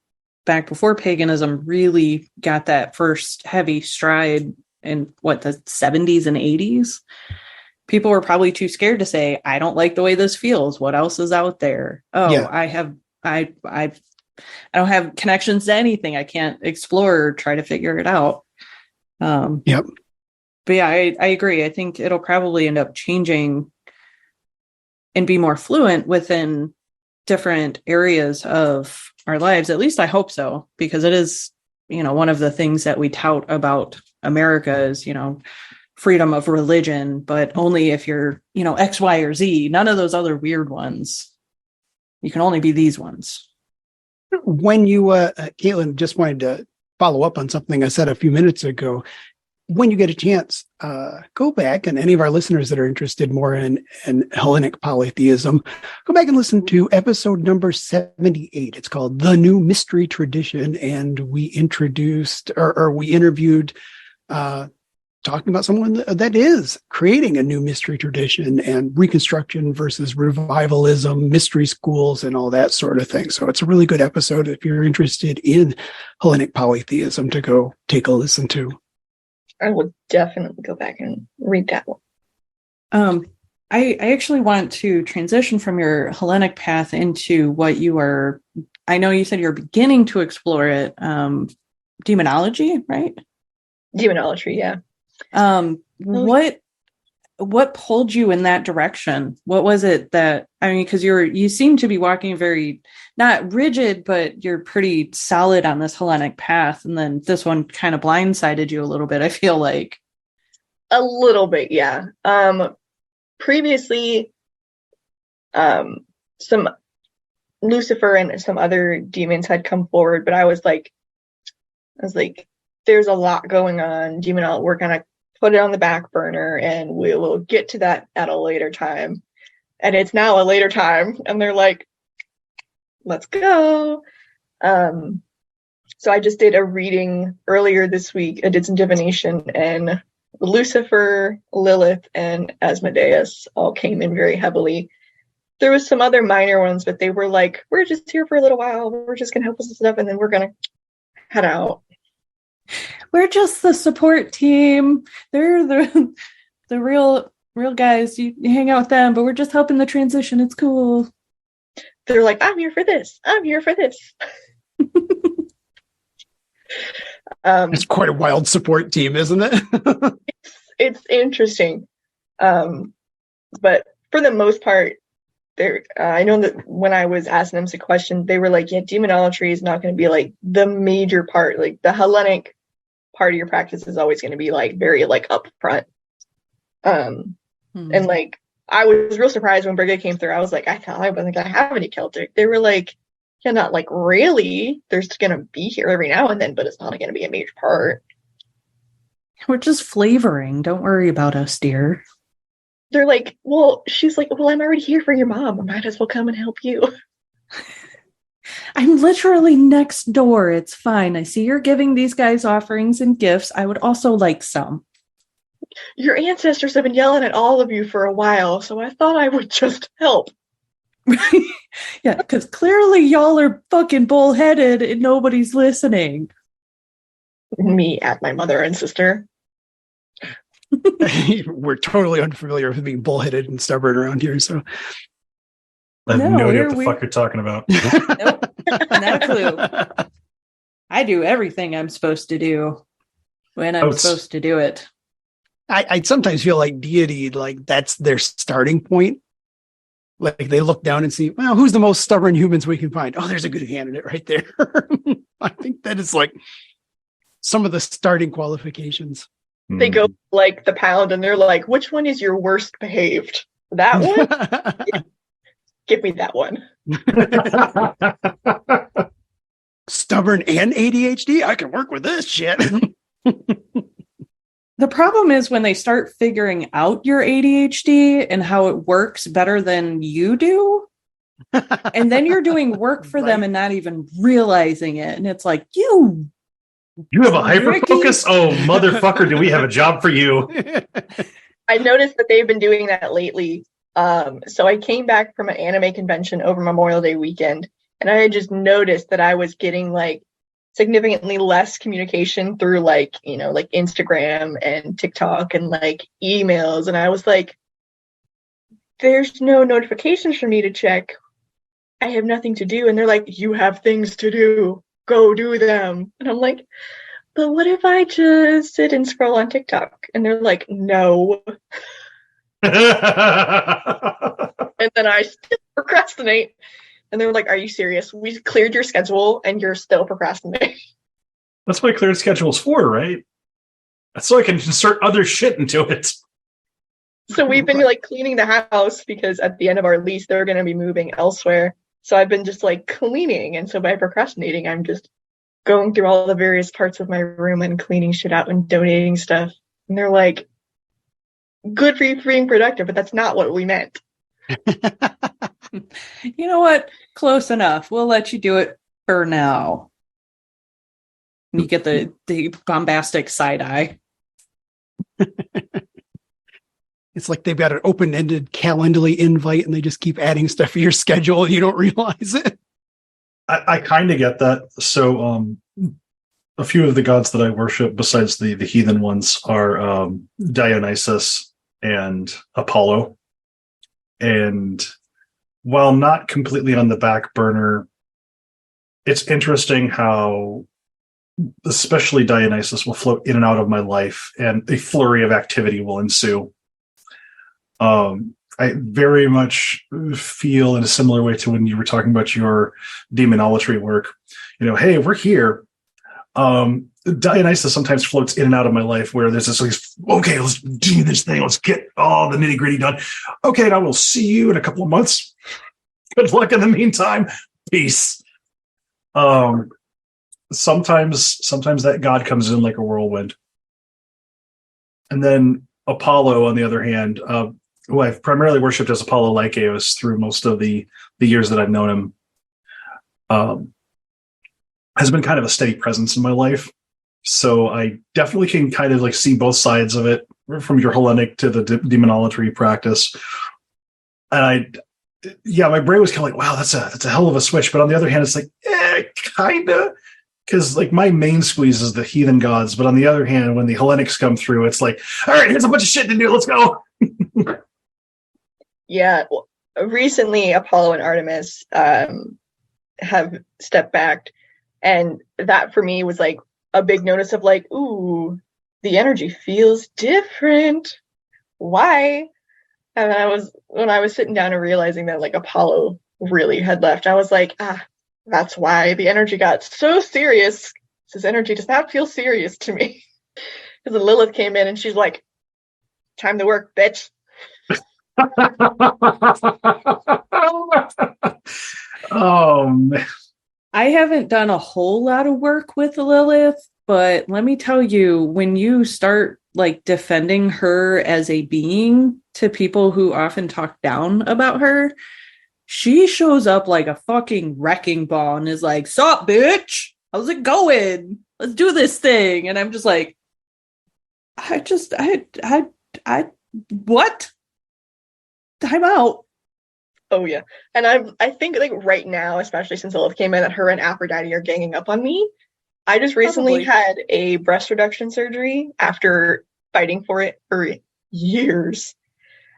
back before paganism really got that first heavy stride in the 70s and 80s. People were probably too scared to say, I don't like the way this feels. What else is out there? Oh, yeah. I don't have connections to anything. I can't explore or try to figure it out. Yep. But yeah, I agree. I think it'll probably end up changing and be more fluent within different areas of our lives. At least I hope so, because it is, one of the things that we tout about America is, freedom of religion, but only if you're, X, Y, or Z, none of those other weird ones. You can only be these ones. When you, Caitlin, just wanted to follow up on something I said a few minutes ago. When you get a chance, go back, and any of our listeners that are interested more in Hellenic polytheism, go back and listen to episode number 78. It's called The New Mystery Tradition, and we introduced or we interviewed talking about someone that is creating a new mystery tradition and reconstruction versus revivalism, mystery schools, and all that sort of thing. So it's a really good episode if you're interested in Hellenic polytheism to go take a listen to. I will definitely go back and read that one. I actually want to transition from your Hellenic path into what you are. I know you said you're beginning to explore it. Demonology, right? Demonology, yeah. What pulled you in that direction? What was it that, because you seem to be walking very, not rigid, but you're pretty solid on this Hellenic path. And then this one kind of blindsided you a little bit, I feel like. A little bit, yeah. Previously, some Lucifer and some other demons had come forward, but I was like, there's a lot going on. Demonology, we're going to put it on the back burner and we will get to that at a later time. And it's now a later time. And they're like, let's go. So I just did a reading earlier this week. I did some divination, and Lucifer, Lilith, and Asmodeus all came in very heavily. There was some other minor ones, but they were like, we're just here for a little while. We're just going to help us with stuff, and then we're going to head out. We're just the support team. They're the real guys. You hang out with them, but we're just helping the transition. It's cool. They're like, I'm here for this. I'm here for this. It's quite a wild support team, isn't it? It's interesting. But for the most part, I know that when I was asking them some questions, they were like, yeah, demonology is not going to be like the major part. Like the Hellenic part of your practice is always going to be like very like upfront. And like, I was real surprised when Brigade came through. I was like, I thought I wasn't going to have any Celtic. They were like, yeah, not like really. There's going to be here every now and then, but it's not going to be a major part. We're just flavoring. Don't worry about us, dear. They're like, well, she's like, well, I'm already here for your mom. I might as well come and help you. I'm literally next door. It's fine. I see you're giving these guys offerings and gifts. I would also like some. Your ancestors have been yelling at all of you for a while, so I thought I would just help. Yeah, because clearly y'all are fucking bullheaded and nobody's listening. Me at my mother and sister. We're totally unfamiliar with being bullheaded and stubborn around here, so I have no idea what the fuck you're talking about. Nope, not a clue. I do everything I'm supposed to do when I'm supposed to do it. I sometimes feel like deity, like that's their starting point. Like they look down and see, well, who's the most stubborn humans we can find? Oh, there's a good candidate right there. I think that is like some of the starting qualifications. They go like the pound and they're like, which one is your worst behaved? That one? Yeah. Give me that one. Stubborn and ADHD? I can work with this shit. The problem is when they start figuring out your ADHD and how it works better than you do. And then you're doing work for them and not even realizing it. And it's like, you have a hyper focus? Oh, motherfucker, do we have a job for you? I noticed that they've been doing that lately. So I came back from an anime convention over Memorial Day weekend, and I had just noticed that I was getting like significantly less communication through like Instagram and TikTok and like emails. And I was like, there's no notifications for me to check. I have nothing to do. And they're like, you have things to do. Go do them. And I'm like, but what if I just sit and scroll on TikTok? And they're like, no. And then I still procrastinate. And they're like, are you serious? We cleared your schedule and you're still procrastinating. That's what cleared schedule's for, right? That's so I can insert other shit into it. So we've been like cleaning the house because at the end of our lease, they're going to be moving elsewhere. So I've been just like cleaning. And so by procrastinating, I'm just going through all the various parts of my room and cleaning shit out and donating stuff. And they're like, good for you for being productive, but that's not what we meant. You know what? Close enough. We'll let you do it for now. You get the bombastic side eye. It's like they've got an open-ended Calendly invite and they just keep adding stuff to your schedule and you don't realize it. I kind of get that. So a few of the gods that I worship besides the heathen ones are Dionysus and Apollo. And while not completely on the back burner, it's interesting how especially Dionysus will float in and out of my life and a flurry of activity will ensue. I very much feel in a similar way to when you were talking about your demonolatry work. Hey, we're here. Dionysus sometimes floats in and out of my life where there's this, like, okay, let's do this thing. Let's get all the nitty gritty done. Okay, now we'll see you in a couple of months. Good luck in the meantime. Peace. Sometimes that God comes in like a whirlwind. And then Apollo, on the other hand, who I've primarily worshipped as Apollo Lycaeus through most of the years that I've known him, has been kind of a steady presence in my life. So I definitely can kind of like see both sides of it, from your Hellenic to the demonolatry practice. And my brain was kind of like, wow, that's a hell of a switch. But on the other hand, it's like, kind of. Because like my main squeeze is the heathen gods. But on the other hand, when the Hellenics come through, it's like, all right, here's a bunch of shit to do. Let's go. Yeah. Well, recently, Apollo and Artemis have stepped back. And that for me was like a big notice of like, ooh, the energy feels different. Why? And then when I was sitting down and realizing that like Apollo really had left, I was like, that's why the energy got so serious. This energy does not feel serious to me. Because then Lilith came in and she's like, time to work, bitch. Oh, man. I haven't done a whole lot of work with Lilith, but let me tell you, when you start like defending her as a being to people who often talk down about her, she shows up like a fucking wrecking ball and is like, "Sup, bitch? How's it going? Let's do this thing." And I'm just like, what? Time out. Oh yeah. And I think like right now, especially since Lilith came in, that her and Aphrodite are ganging up on me. I just recently had a breast reduction surgery after fighting for it for years.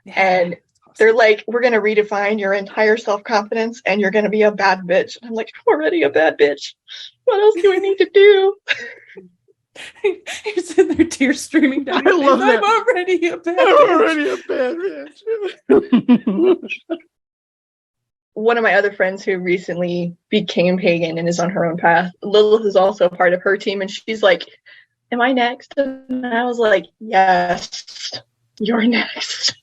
Yeah. And they're like, we're going to redefine your entire self-confidence and you're going to be a bad bitch. And I'm like, I'm already a bad bitch. What else do I need to do? Their tears streaming down. I love that. I'm already a bad bitch. One of my other friends who recently became pagan and is on her own path, Lilith is also a part of her team, and she's like, am I next? And I was like, yes, you're next.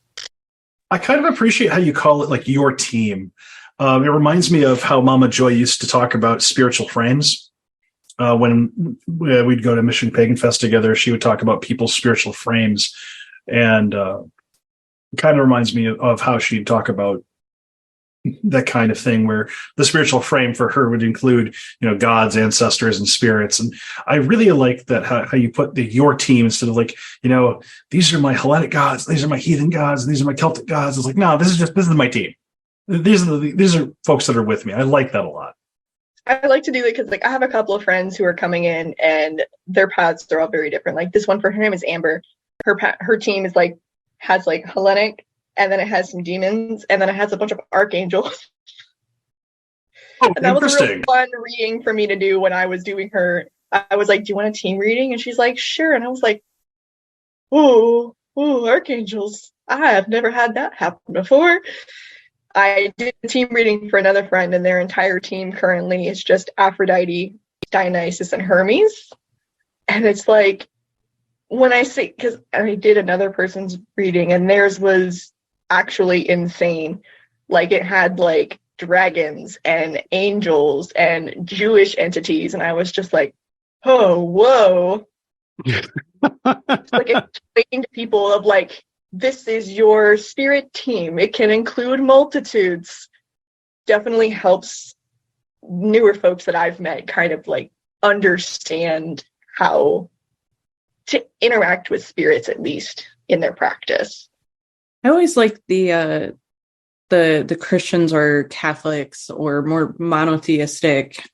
I kind of appreciate how you call it like your team. It reminds me of how Mama Joy used to talk about spiritual frames. When we'd go to Mission Pagan Fest together, she would talk about people's spiritual frames, and it kind of reminds me of how she'd talk about that kind of thing, where the spiritual frame for her would include, gods, ancestors, and spirits. And I really like that how you put your team instead of like, these are my Hellenic gods, these are my heathen gods, these are my Celtic gods. It's like, no, this is my team. These are folks that are with me. I like that a lot. I like to do that because I have a couple of friends who are coming in and their paths are all very different. Like this one, for her name is Amber. Her team is has Hellenic, and then it has some demons, and then it has a bunch of archangels. Oh, and that was a interesting. real fun reading for me to do when I was doing her. I was like, do you want a team reading? And she's like, sure. And I was like, ooh, archangels. I have never had that happen before. I did a team reading for another friend, and their entire team currently is just Aphrodite, Dionysus, and Hermes. And it's like, when I say, because I did another person's reading, and theirs was actually insane. It had dragons and angels and Jewish entities, and I was just like, oh, whoa. Explaining to people of this is your spirit team. It can include multitudes. Definitely helps newer folks that I've met kind of understand how to interact with spirits, at least in their practice. I always like the Christians or Catholics or more monotheistic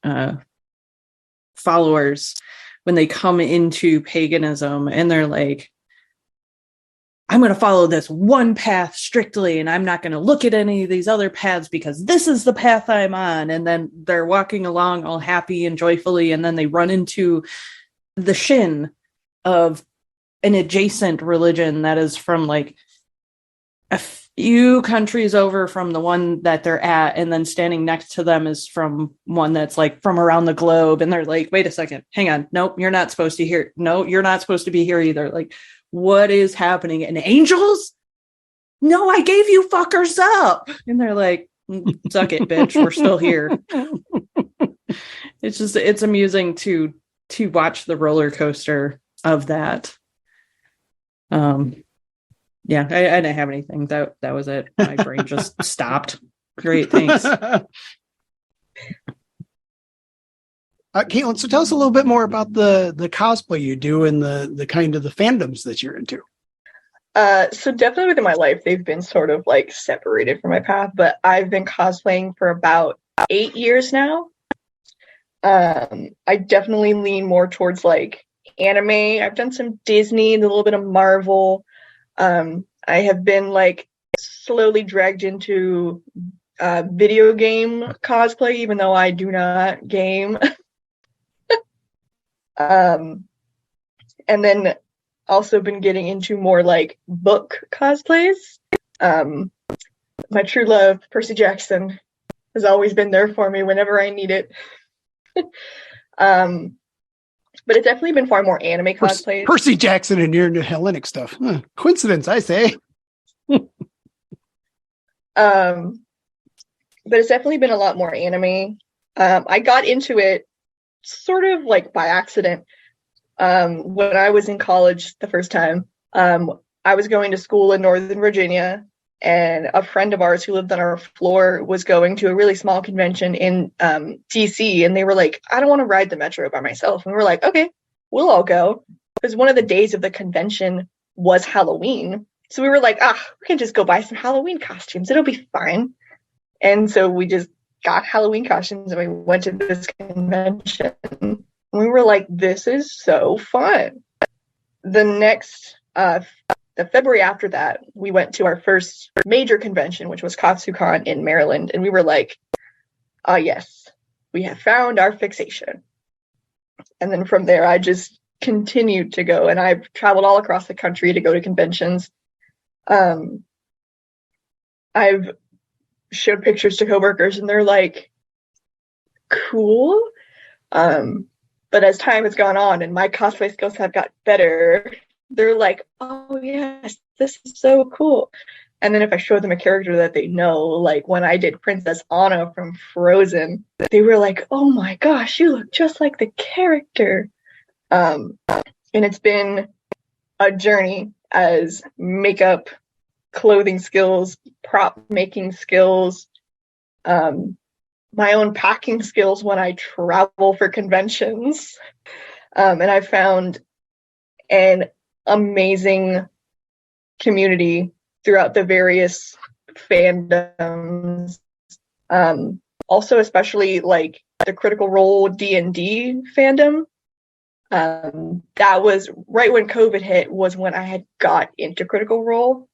followers when they come into paganism and they're like, I'm going to follow this one path strictly, and I'm not going to look at any of these other paths because this is the path I'm on. And then they're walking along all happy and joyfully, and then they run into the shin of an adjacent religion that is from a few countries over from the one that they're at, and then standing next to them is from one that's from around the globe, and they're like, wait a second, hang on, nope, you're not supposed to hear, no, you're not supposed to be here either. What is happening? And angels? No, I gave you fuckers up. And they're like, suck it, bitch, we're still here. It's amusing to watch the roller coaster of that. Yeah, I didn't have anything. That was it. My brain just stopped. Great, thanks. Caitlin, so tell us a little bit more about the cosplay you do and the kind of the fandoms that you're into. So definitely within my life, they've been sort of separated from my path, but I've been cosplaying for about 8 years now. I definitely lean more towards anime. I've done some Disney and a little bit of Marvel. I have been slowly dragged into video game cosplay, even though I do not game. And then also been getting into more book cosplays. My true love, Percy Jackson, has always been there for me whenever I need it. But it's definitely been far more anime cosplays. Percy Jackson and your Hellenic stuff. Coincidence, I say. But it's definitely been a lot more anime. I got into it sort of by accident. When I was in college the first time, I was going to school in Northern Virginia, and a friend of ours who lived on our floor was going to a really small convention in DC, and they were like, I don't want to ride the metro by myself. And we were like, okay, we'll all go. Because one of the days of the convention was Halloween. So we were like, we can just go buy some Halloween costumes. It'll be fine. And so we just got Halloween costumes and we went to this convention. And we were like, this is so fun. The February after that, we went to our first major convention, which was Katsucon in Maryland. And we were like, yes, we have found our fixation. And then from there, I just continued to go, and I've traveled all across the country to go to conventions. I've showed pictures to coworkers, and they're like, cool. But as time has gone on and my cosplay skills have got better, they're like, oh yes, this is so cool. And then if I show them a character that they know, like when I did Princess Anna from Frozen, they were like, oh my gosh, you look just like the character. And it's been a journey as makeup, clothing skills, prop making skills, my own packing skills when I travel for conventions. And I found an amazing community throughout the various fandoms. Also, especially like the Critical Role D&D fandom. That was right when COVID hit, was when I had got into Critical Role.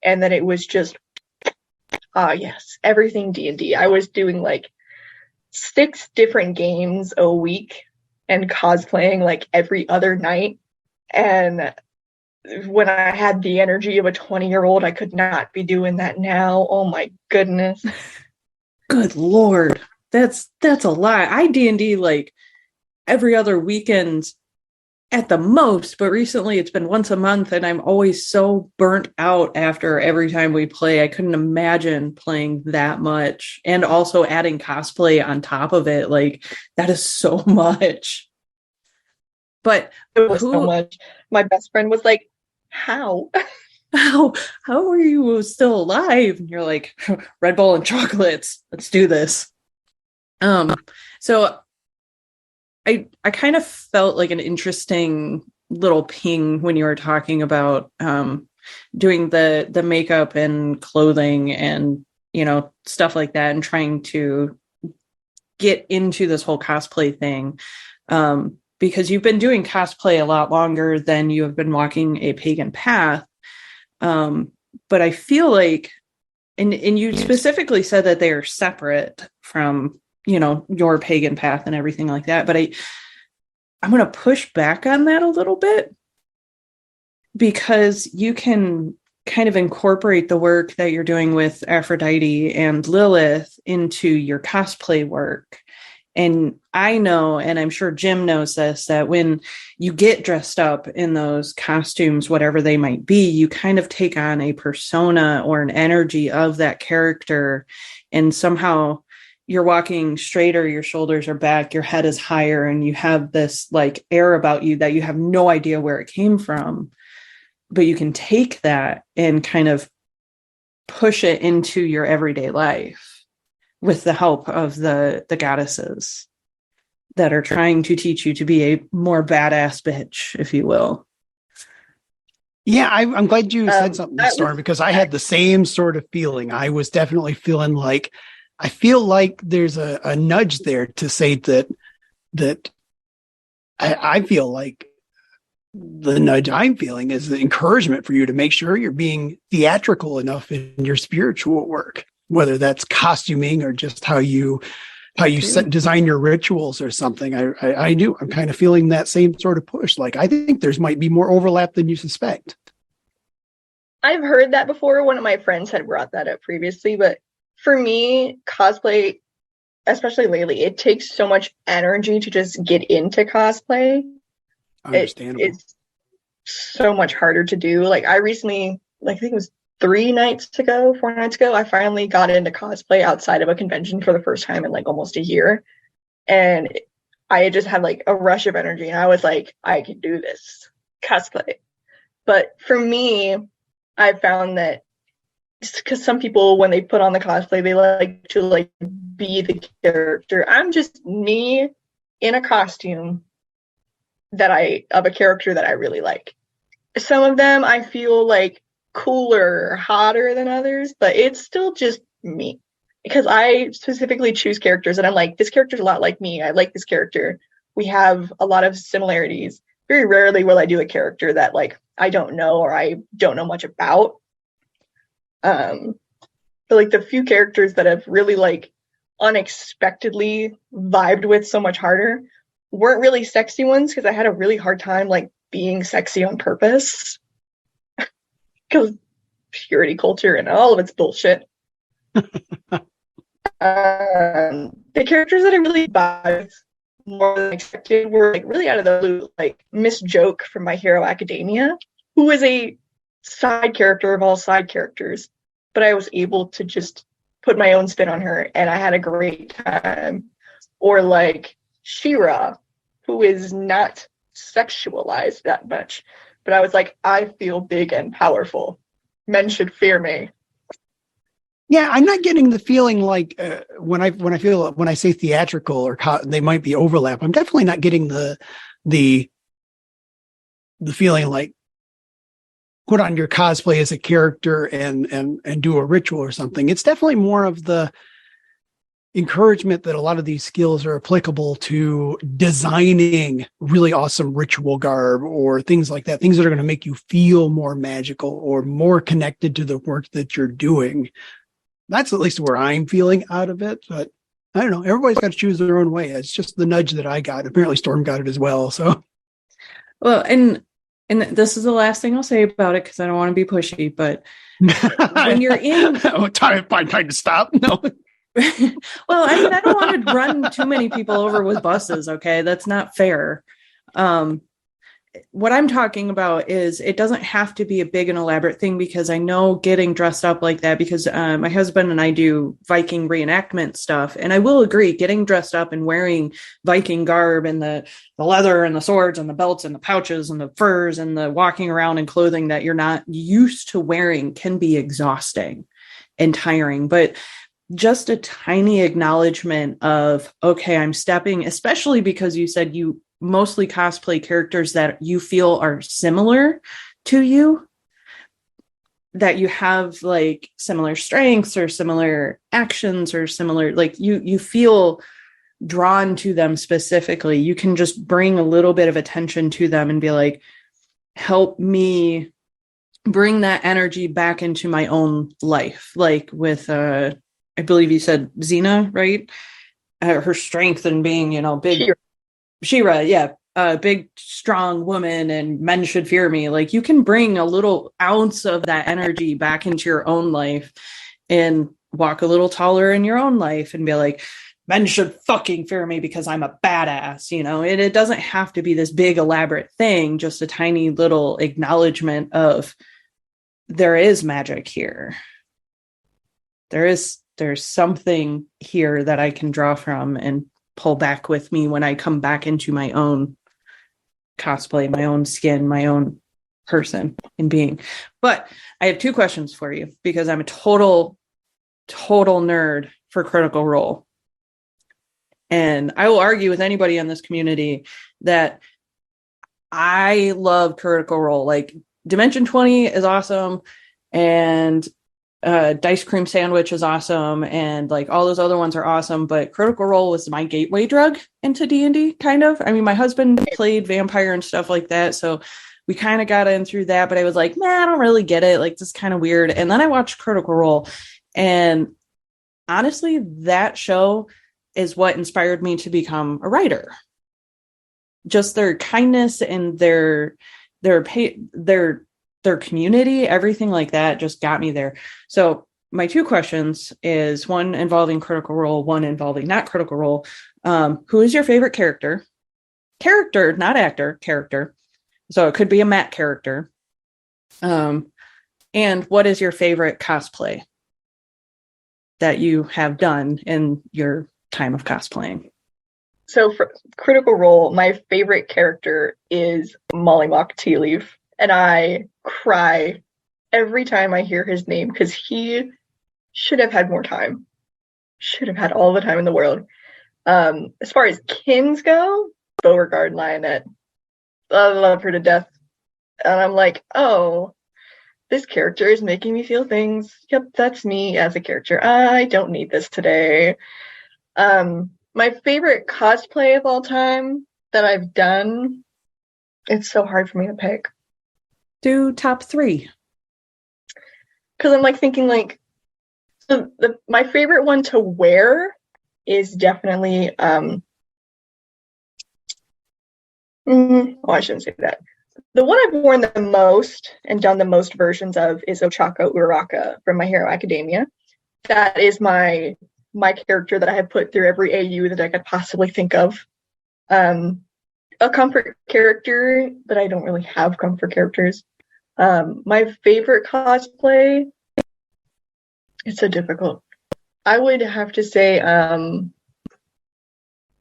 And then it was just, yes, everything D&D. I was doing like 6 different games a week and cosplaying like every other night. And when I had the energy of a 20-year-old, I could not be doing that now. Oh my goodness. Good Lord. That's a lot. I D&D like every other weekend at the most, but recently it's been once a month, and I'm always so burnt out after every time we play. I couldn't imagine playing that much, and also adding cosplay on top of it. Like, that is so much. But it was so much. My best friend was like, how are you still alive? And you're like, Red Bull and chocolates, let's do this. So I kind of felt like an interesting little ping when you were talking about doing the makeup and clothing and, you know, stuff like that, and trying to get into this whole cosplay thing. Because you've been doing cosplay a lot longer than you have been walking a pagan path. But I feel like, and you specifically said that they are separate from, you know, your pagan path and everything like that. But I'm going to push back on that a little bit, because you can kind of incorporate the work that you're doing with Aphrodite and Lilith into your cosplay work. And I know, and I'm sure Jim knows this, that when you get dressed up in those costumes, whatever they might be, you kind of take on a persona or an energy of that character. And somehow you're walking straighter, your shoulders are back, your head is higher, and you have this like air about you that you have no idea where it came from. But you can take that and kind of push it into your everyday life with the help of the goddesses that are trying to teach you to be a more badass bitch, if you will. Yeah, I'm glad you said something, Storm, because I had the same sort of feeling. I was definitely feeling like, I feel like there's a nudge there to say that I feel like the nudge I'm feeling is the encouragement for you to make sure you're being theatrical enough in your spiritual work, whether that's costuming or just how you design your rituals or something. I'm kind of feeling that same sort of push. Like, I think there's might be more overlap than you suspect. I've heard that before. One of my friends had brought that up previously, but for me, cosplay, especially lately, it takes so much energy to just get into cosplay. Understandable. It's so much harder to do. Like, I recently, like, I think it was 4 nights ago, I finally got into cosplay outside of a convention for the first time in like almost a year. And I just had like a rush of energy, and I was like, I can do this cosplay. But for me, I found that because some people, when they put on the cosplay, they like to like be the character. I'm just me in a costume of a character that I really like. Some of them I feel like cooler or hotter than others, but it's still just me, because I specifically choose characters and I'm like, this character's a lot like me. I like this character. We have a lot of similarities. Very rarely will I do a character that like I don't know or I don't know much about. But like the few characters that have really like unexpectedly vibed with so much harder weren't really sexy ones because I had a really hard time like being sexy on purpose because purity culture and all of its bullshit. The characters that I really vibed more than expected were like really out of the blue, like Miss Joke from My Hero Academia, who is a side character of all side characters, but I was able to just put my own spin on her and I had a great time. Or like She-Ra, who is not sexualized that much, but I was like, I feel big and powerful. Men should fear me. Yeah, I'm not getting the feeling like when I say theatrical or they might be overlap. I'm definitely not getting the feeling like put on your cosplay as a character and do a ritual or something. It's definitely more of the encouragement that a lot of these skills are applicable to designing really awesome ritual garb or things like that, things that are going to make you feel more magical or more connected to the work that you're doing. That's at least where I'm feeling out of it. But I don't know. Everybody's got to choose their own way. It's just the nudge that I got. Apparently Storm got it as well. So, well, and this is the last thing I'll say about it because I don't want to be pushy, but when you're in time to stop. No. Well, I mean, I don't want to run too many people over with buses. Okay. That's not fair. What I'm talking about is it doesn't have to be a big and elaborate thing because I know getting dressed up like that because my husband and I do Viking reenactment stuff. And I will agree, getting dressed up and wearing Viking garb and the leather and the swords and the belts and the pouches and the furs and the walking around in clothing that you're not used to wearing can be exhausting and tiring. But just a tiny acknowledgement of, okay, I'm stepping, especially because you said you mostly cosplay characters that you feel are similar to you, that you have like similar strengths or similar actions or similar, like you feel drawn to them specifically. You can just bring a little bit of attention to them and be like, help me bring that energy back into my own life. Like with, I believe you said Xena, right? Her strength and being, big. She-Ra, yeah, a big, strong woman, and men should fear me. Like you can bring a little ounce of that energy back into your own life and walk a little taller in your own life and be like, men should fucking fear me because I'm a badass. It doesn't have to be this big, elaborate thing, just a tiny little acknowledgement of there is magic here. There's something here that I can draw from and pull back with me when I come back into my own cosplay, my own skin, my own person and being. But I have 2 questions for you because I'm a total nerd for Critical Role. And I will argue with anybody in this community that I love Critical Role. Like Dimension 20 is awesome. And Dice Cream Sandwich is awesome, and like all those other ones are awesome, but Critical Role was my gateway drug into D&D, kind of. I mean, my husband played vampire and stuff like that, so we kind of got in through that, but I was like, I don't really get it. Like, this is kind of weird. And then I watched Critical Role, and honestly, that show is what inspired me to become a writer. Just their kindness and their community, everything like that just got me there. So my 2 questions is one involving Critical Role, one involving not Critical Role. Who is your favorite character? Character, not actor, character. So it could be a Matt character. And what is your favorite cosplay that you have done in your time of cosplaying? So for Critical Role, my favorite character is Molly Mock Tea Leaf. And I cry every time I hear his name because he should have had more time. Should have had all the time in the world. As far as kins go, Beauregard Lionette. I love her to death. And I'm like, oh, this character is making me feel things. Yep, that's me as a character. I don't need this today. My favorite cosplay of all time that I've done, it's so hard for me to pick. Do top 3. Because I'm like thinking like my favorite one to wear is definitely Oh, I shouldn't say that. The one I've worn the most and done the most versions of is Ochako Uraraka from My Hero Academia. That is my character that I have put through every AU that I could possibly think of. A comfort character, but I don't really have comfort characters. My favorite cosplay, it's so difficult. I would have to say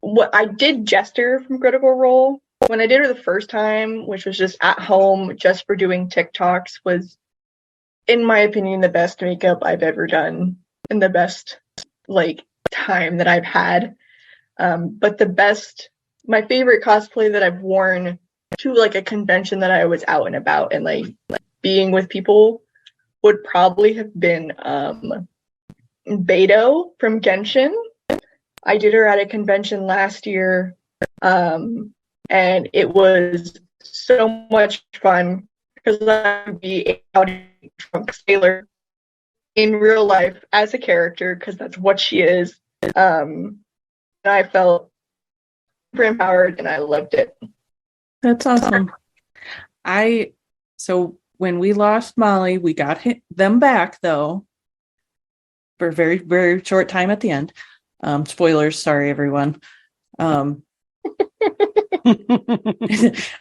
what I did Jester from Critical Role. When I did her the first time, which was just at home just for doing TikToks, was, in my opinion, the best makeup I've ever done and the best time that I've had. But my favorite cosplay that I've worn to a convention that I was out and about and being with people would probably have been Beidou from Genshin. I did her at a convention last year, and it was so much fun because I would be a drunk sailor in real life as a character because that's what she is. And I felt super empowered and I loved it. That's awesome. So when we lost Molly, we got them back though for a very, very short time at the end. Spoilers, sorry everyone. I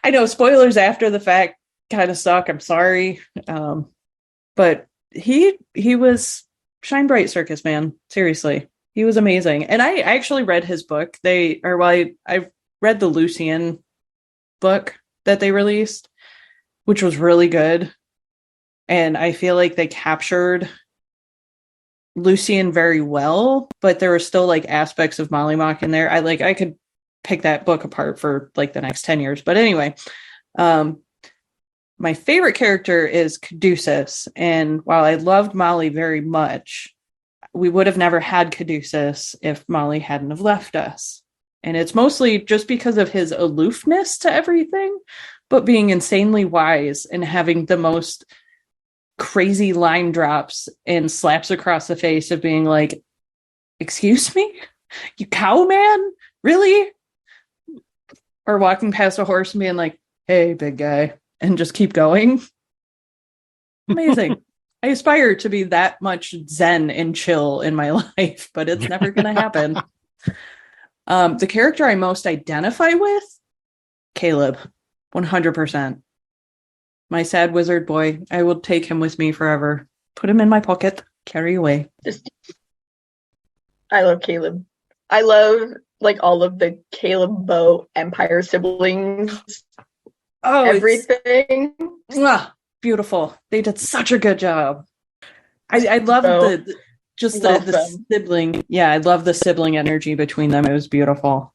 know spoilers after the fact kind of suck. I'm sorry. But he was Shine Bright Circus, man. Seriously. He was amazing. And I actually read his book. I read the Lucian book that they released, which was really good. And I feel like they captured Lucian very well, but there were still aspects of Mollymauk in there. I could pick that book apart for the next 10 years. But anyway, my favorite character is Caduceus. And while I loved Molly very much, we would have never had Caduceus if Molly hadn't have left us. And it's mostly just because of his aloofness to everything, but being insanely wise and having the most crazy line drops and slaps across the face of being excuse me? You cow man? Really? Or walking past a horse and being hey, big guy, and just keep going. Amazing. I aspire to be that much zen and chill in my life, but it's never going to happen. The character I most identify with, Caleb, 100%. My sad wizard boy. I will take him with me forever. Put him in my pocket. Carry away. I love Caleb. I love all of the Caleb Bow Empire siblings. Oh, everything. Beautiful. They did such a good job. I love the sibling. Yeah, I love the sibling energy between them. It was beautiful.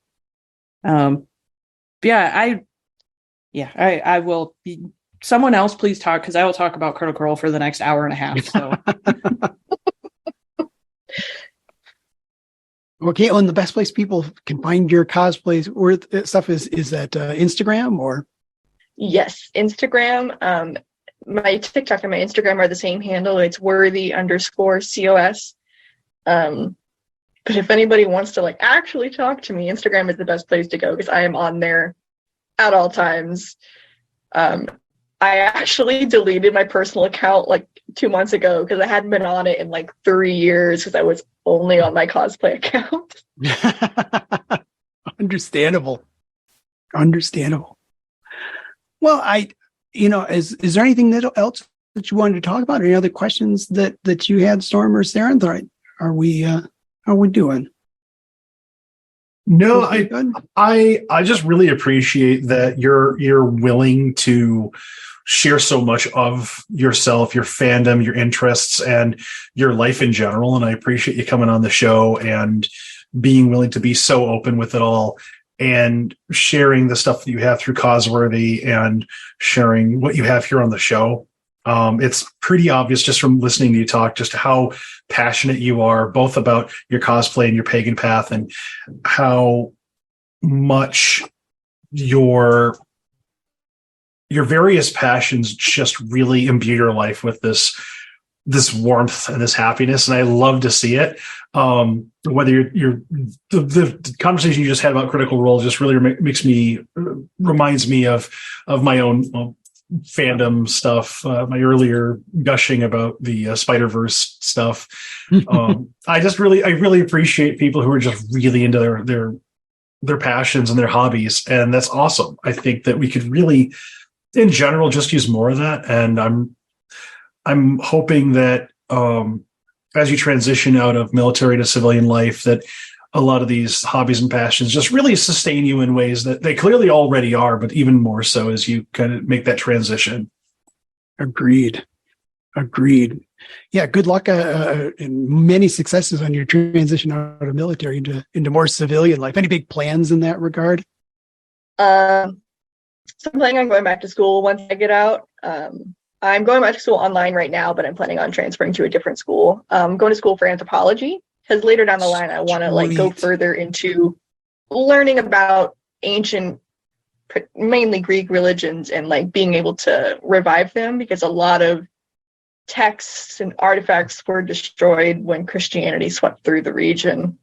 I will be. Someone else please talk, because I will talk about Critical Role for the next hour and a half. So well, Caitlin, the best place people can find your cosplays or stuff is that Instagram or? Yes, Instagram. My TikTok and my Instagram are the same handle. It's worthy_COS. But if anybody wants to actually talk to me, Instagram is the best place to go because I am on there at all times. I actually deleted my personal account 2 months ago because I hadn't been on it in 3 years because I was only on my cosplay account. Understandable. Well, is there anything else that you wanted to talk about? Any other questions that you had, Storm or Sarenthor? Are we doing? No, I just really appreciate that you're willing to share so much of yourself, your fandom, your interests, and your life in general. And I appreciate you coming on the show and being willing to be so open with it all and sharing the stuff that you have through Cosworthy and sharing what you have here on the show. It's pretty obvious just from listening to you talk, just how passionate you are both about your cosplay and your pagan path and how much your various passions just really imbue your life with this this warmth and this happiness, and I love to see it. Whether the conversation you just had about Critical Role just really reminds me of my own fandom stuff, my earlier gushing about the Spider-Verse stuff. I really appreciate people who are just really into their passions and their hobbies, and that's awesome. I think that we could really, in general, just use more of that, and I'm hoping that as you transition out of military to civilian life, that a lot of these hobbies and passions just really sustain you in ways that they clearly already are, but even more so as you kind of make that transition. Agreed. Yeah, good luck and many successes on your transition out of military into more civilian life. Any big plans in that regard? So I'm planning on going back to school once I get out. I'm going back to school online right now, but I'm planning on transferring to a different school. I'm going to school for anthropology, because later down the line, I want to go further into learning about ancient, mainly Greek religions, and being able to revive them, because a lot of texts and artifacts were destroyed when Christianity swept through the region,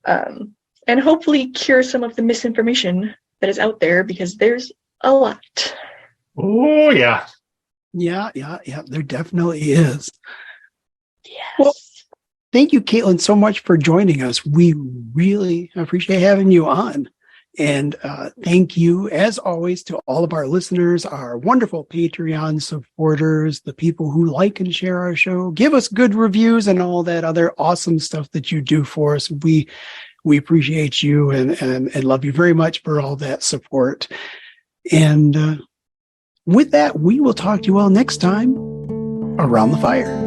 and hopefully cure some of the misinformation that is out there, because there's a lot. Oh, yeah. Yeah. There definitely is. Yes. Well, thank you, Caitlin, so much for joining us. We really appreciate having you on. And thank you, as always, to all of our listeners, our wonderful Patreon supporters, the people who like and share our show, give us good reviews, and all that other awesome stuff that you do for us. We appreciate you and love you very much for all that support. And with that, we will talk to you all next time around the fire.